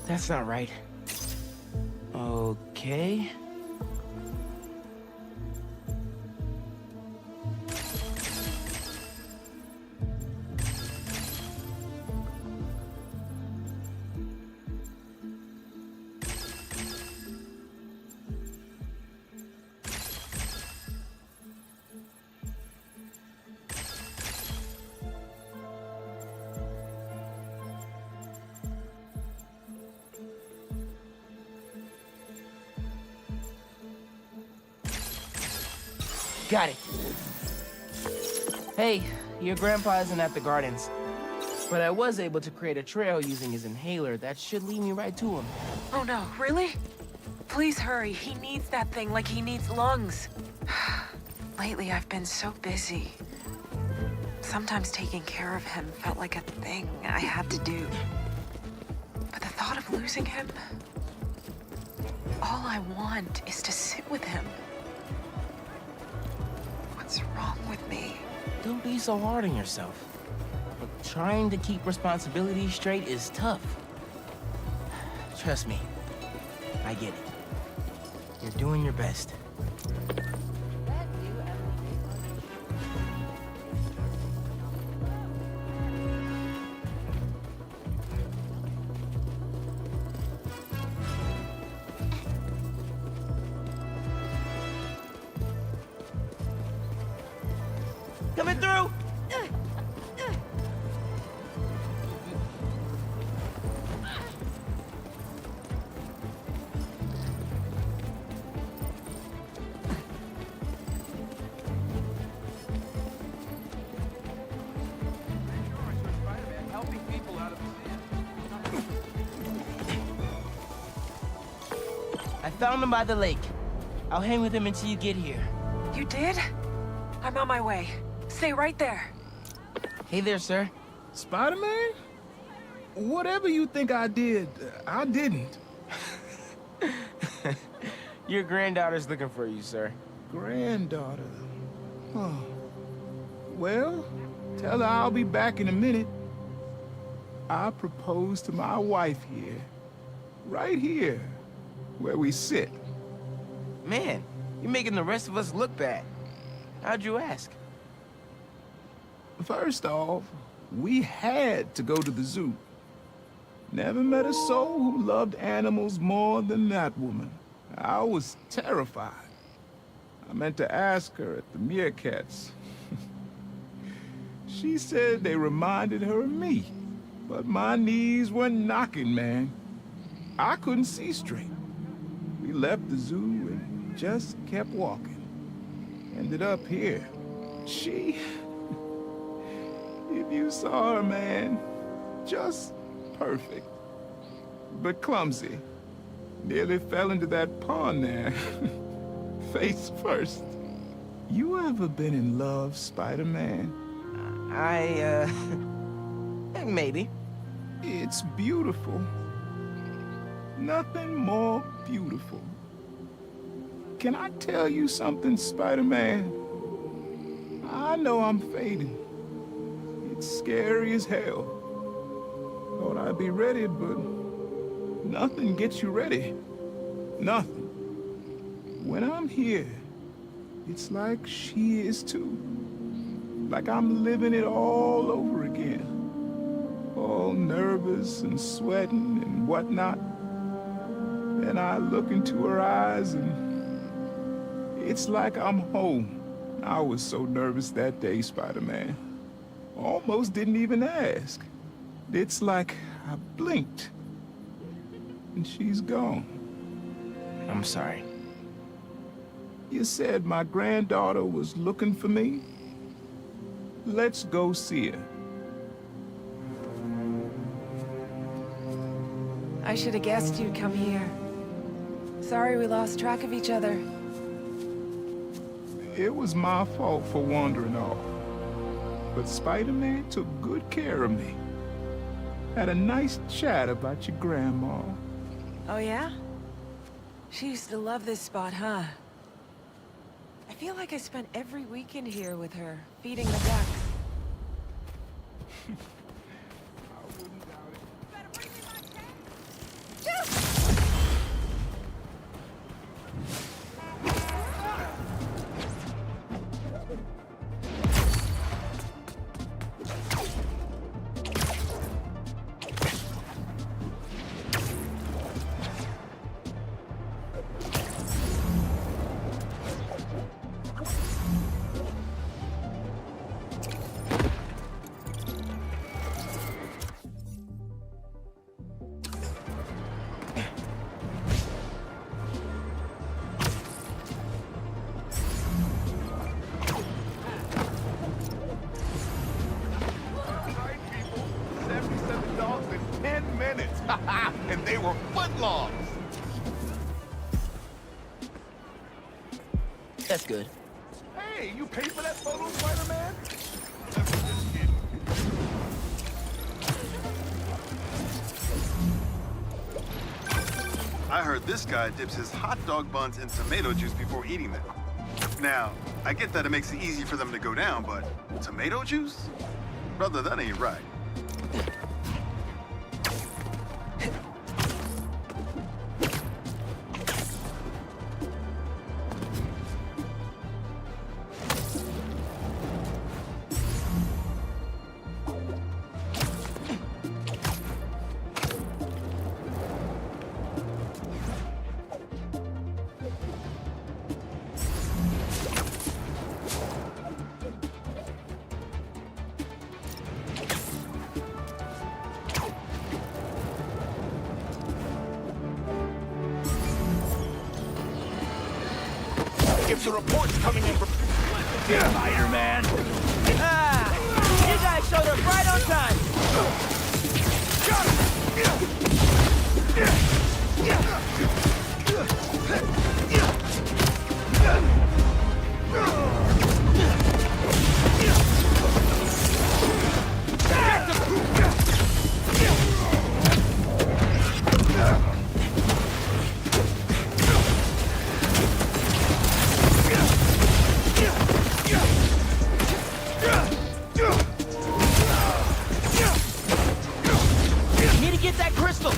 That's not right. Okay. Got it. Hey, your grandpa isn't at the gardens. But I was able to create a trail using his inhaler that should lead me right to him. Oh no, really? Please hurry. He needs that thing like he needs lungs. Lately, I've been so busy. Sometimes taking care of him felt like a thing I had to do. But the thought of losing him... all I want is to sit with him. What's wrong with me? Don't be so hard on yourself. But trying to keep responsibilities straight is tough. Trust me, I get it. You're doing your best. Coming through! I found him by the lake. I'll hang with him until you get here. You did? I'm on my way. Stay right there. Hey there, sir. Spider-Man? Whatever you think I did, I didn't. Your granddaughter's looking for you, sir. Granddaughter? Oh. Well, tell her I'll be back in a minute. I proposed to my wife here. Right here, where we sit. Man, you're making the rest of us look bad. How'd you ask? First off, we had to go to the zoo. Never met a soul who loved animals more than that woman. I was terrified. I meant to ask her at the meerkats. She said they reminded her of me, but my knees were knocking, man. I couldn't see straight. We left the zoo and just kept walking. Ended up here. She... if you saw her, man, just perfect. But clumsy. Nearly fell into that pond there. Face first. You ever been in love, Spider-Man? Maybe. It's beautiful. Nothing more beautiful. Can I tell you something, Spider-Man? I know I'm fading. It's scary as hell. Thought I'd be ready, but nothing gets you ready. Nothing. When I'm here, it's like she is too. Like I'm living it all over again. All nervous and sweating and whatnot. Then I look into her eyes and it's like I'm home. I was so nervous that day, Spider-Man. Almost didn't even ask. It's like I blinked and she's gone. I'm sorry. You said my granddaughter was looking for me? Let's go see her. I should have guessed you'd come here. Sorry we lost track of each other. It was my fault for wandering off. But Spider-Man took good care of me. Had a nice chat about your grandma. Oh yeah? She used to love this spot, huh? I feel like I spent every weekend here with her, feeding the ducks. outlaws. That's good. Hey, you paid for that photo, Spider-Man? I heard this guy dips his hot dog buns in tomato juice before eating them. Now, I get that it makes it easy for them to go down, but tomato juice? Brother, that ain't right. Get the reports coming in from Spider-Man. Ah! You guys showed up right on time! Need to get that crystal!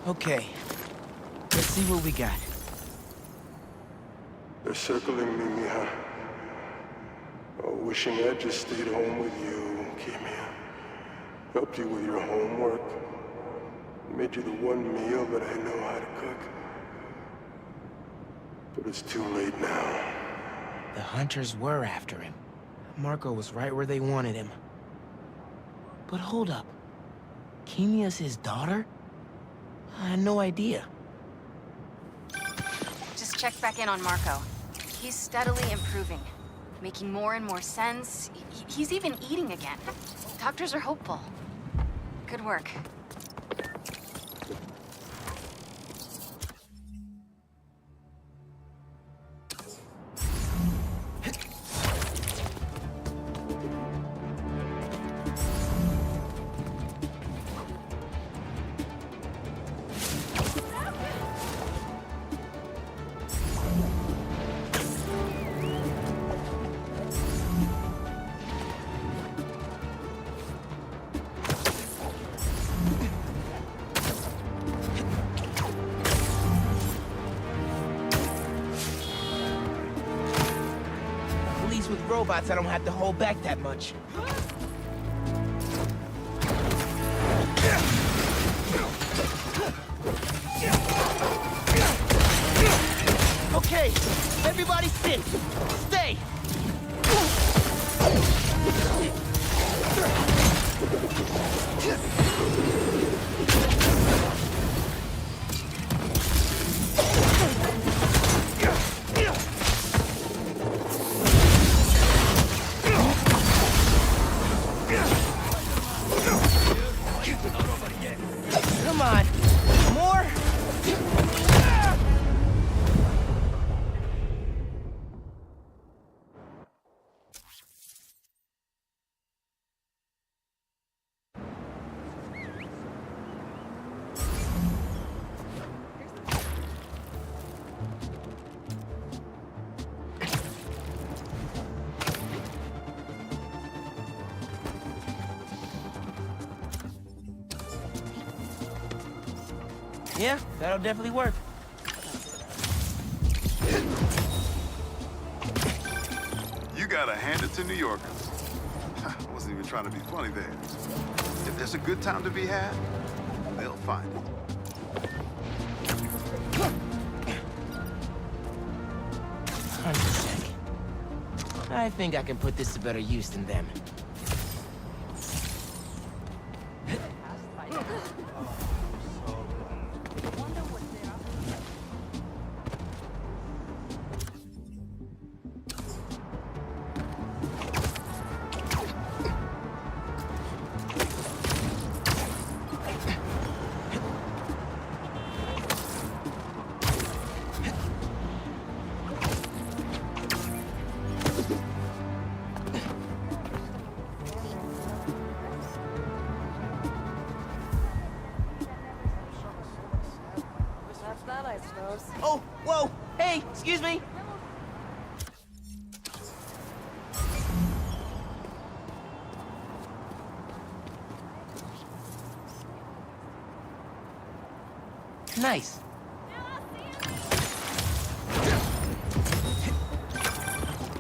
Okay, let's see what we got. They're circling me, Mija. Oh, wishing I'd just stayed home with you, Kimia. Helped you with your homework. Made you the one meal that I know how to cook. But it's too late now. The hunters were after him. Marco was right where they wanted him. But hold up. Kimia's his daughter? I had no idea. Just checked back in on Marco. He's steadily improving, making more and more sense. He's even eating again. Doctors are hopeful. Good work. With robots, I don't have to hold back that much. Okay, everybody sit. Stay. Come on. More? Yeah, that'll definitely work. You guys gotta hand it to New Yorkers. I wasn't even trying to be funny there. If there's a good time to be had, they'll find it. Hold on a sec. I think I can put this to better use than them. Oh, whoa! Hey, excuse me! Nice.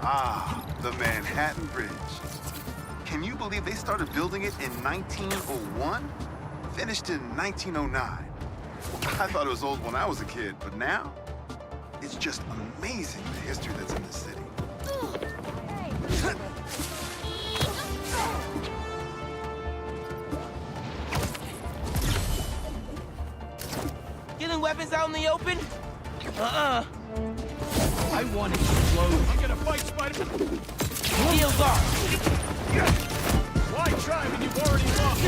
Ah, the Manhattan Bridge. Can you believe they started building it in 1901? Finished in 1909. I thought it was old when I was a kid, but now, it's just amazing the history that's in this city. Getting weapons out in the open? I want it to explode. I'm gonna fight Spider-Man. Heels off. Why try when you've already lost?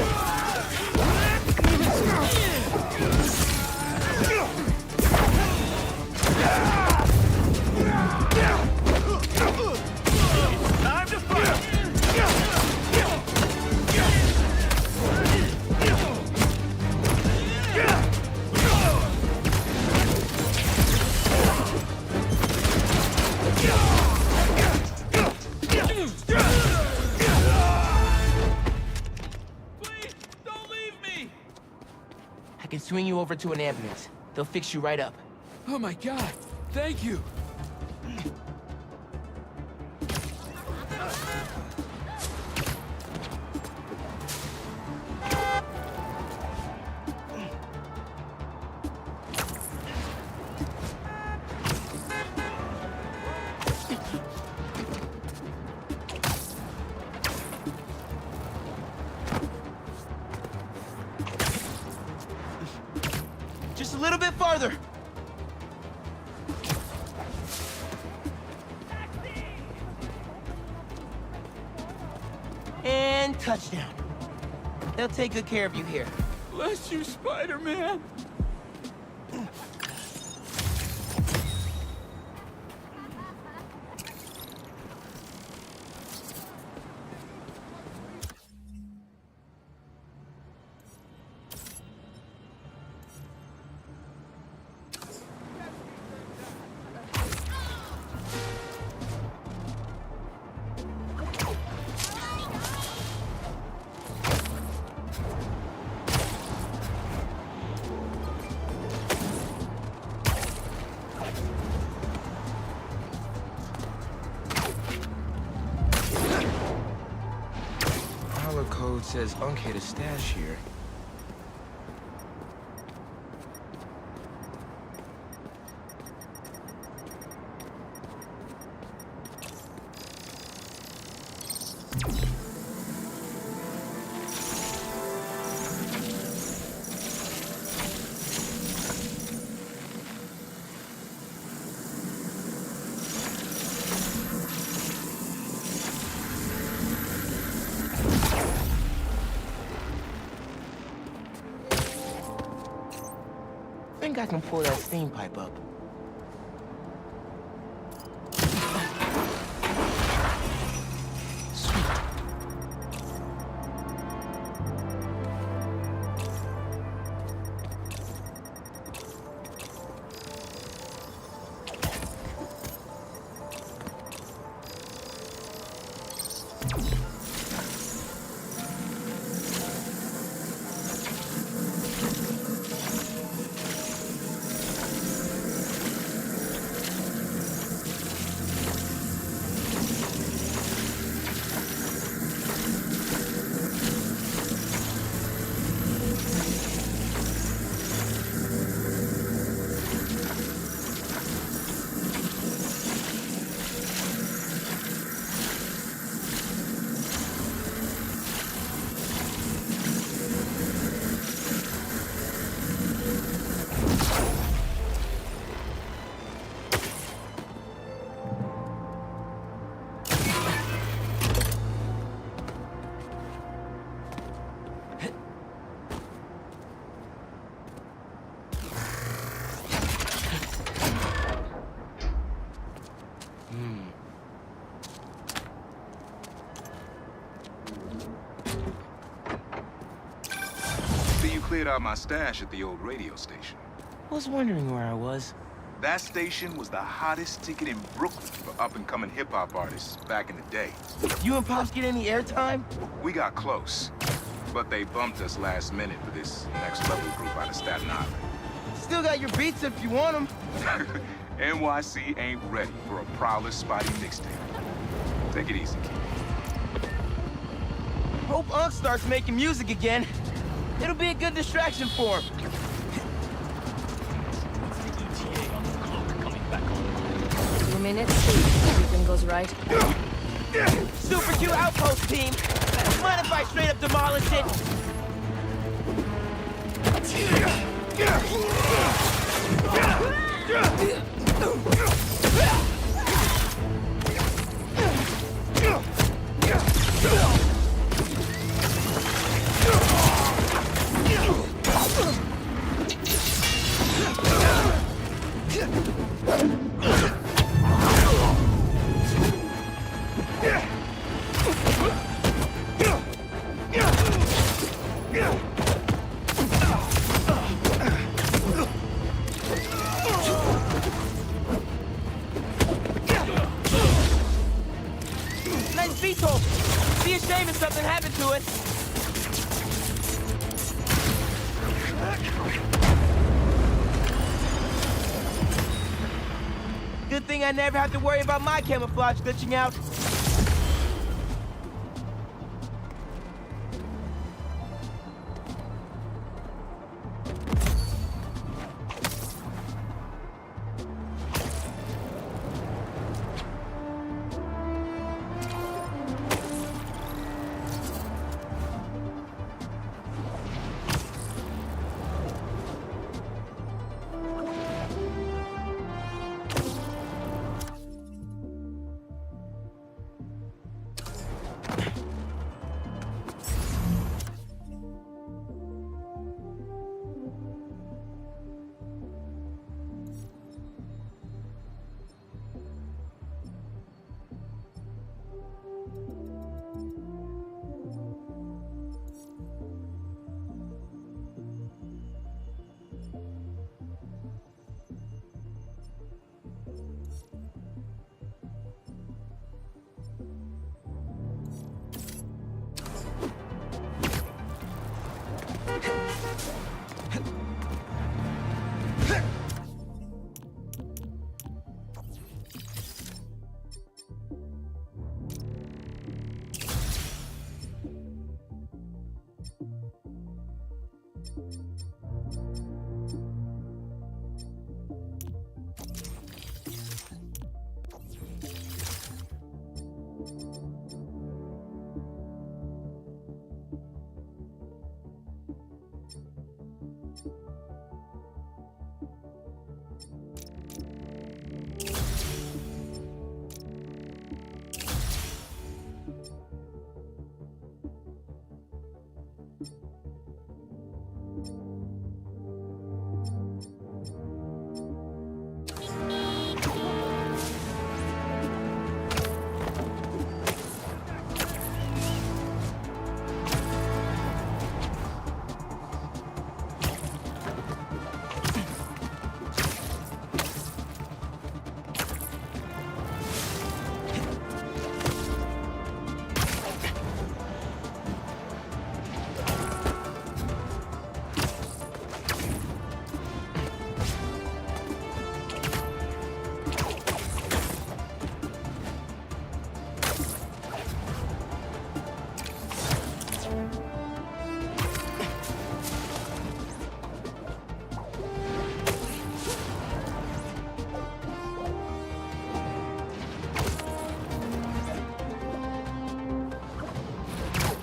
Time to fight! Please, don't leave me! I can swing you over to an ambulance. They'll fix you right up. Oh my God, thank you. Just a little bit farther. And touchdown. They'll take good care of you here. Bless you, Spider-Man. Code says Unc a stash here. I think I can pull that steam pipe up. cleared out my stash at the old radio station. Was wondering where I was. That station was the hottest ticket in Brooklyn for up-and-coming hip-hop artists back in the day. You and Pops get any airtime? We got close, but they bumped us last minute for this next-level group out of Staten Island. Still got your beats if you want them. NYC ain't ready for a Prowler Spotty mixtape. Take it easy, kid. Hope Unc starts making music again. It'll be a good distraction for him. 2 minutes, everything goes right. Super Q outpost team. Mind if I straight up demolish it? Nice beetle. Be a shame if something happened to it. Good thing I never have to worry about my camouflage glitching out.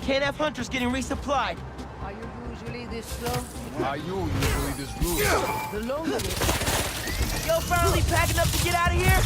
Can't have hunters getting resupplied. Are you usually this slow? Are you usually this rude? The longer it... Yo, finally packing up to get out of here?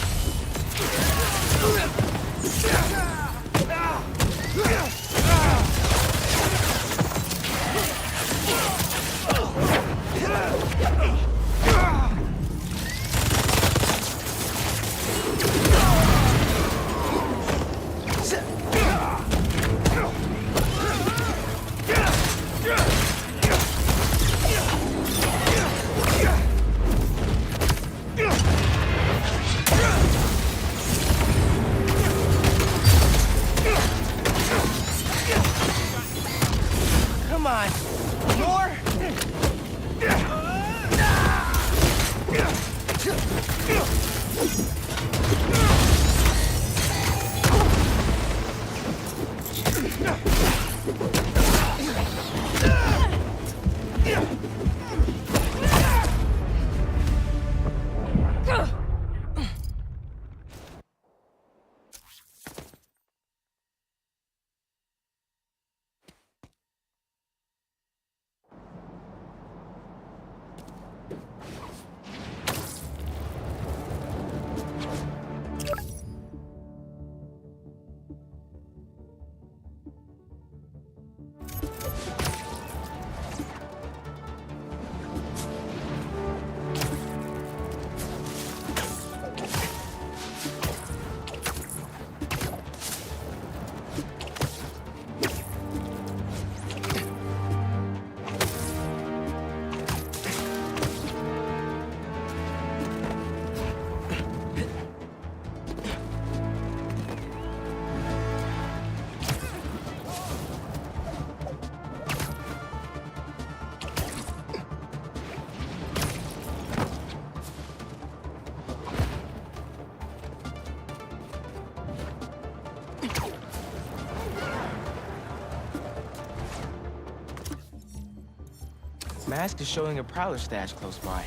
Mask is showing a prowler stash close by.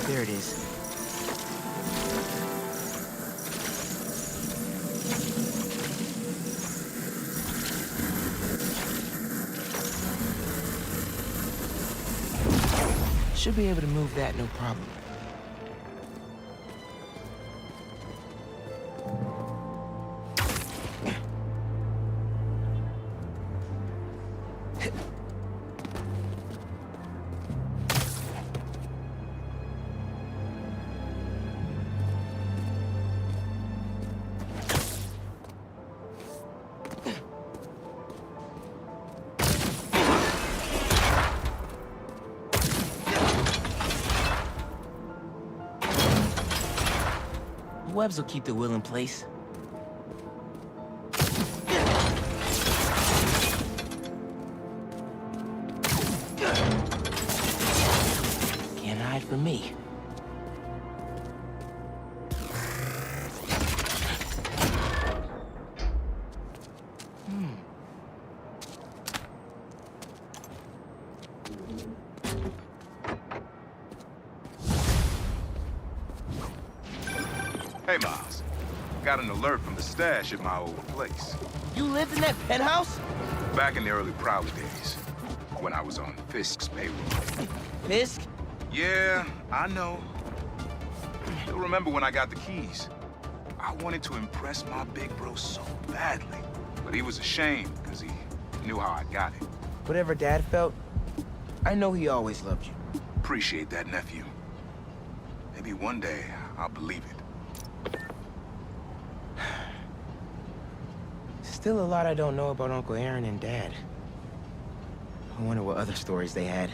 There it is. Should be able to move that, no problem. Webs will keep the wheel in place. Can't hide from me. Hey, Miles. Got an alert from the stash at my old place. You lived in that penthouse? Back in the early Prowler days, when I was on Fisk's payroll. Fisk? Yeah, I know. You'll remember when I got the keys. I wanted to impress my big bro so badly. But he was ashamed, because he knew how I got it. Whatever Dad felt, I know he always loved you. Appreciate that, nephew. Maybe one day I'll believe it. Still a lot I don't know about Uncle Aaron and Dad. I wonder what other stories they had.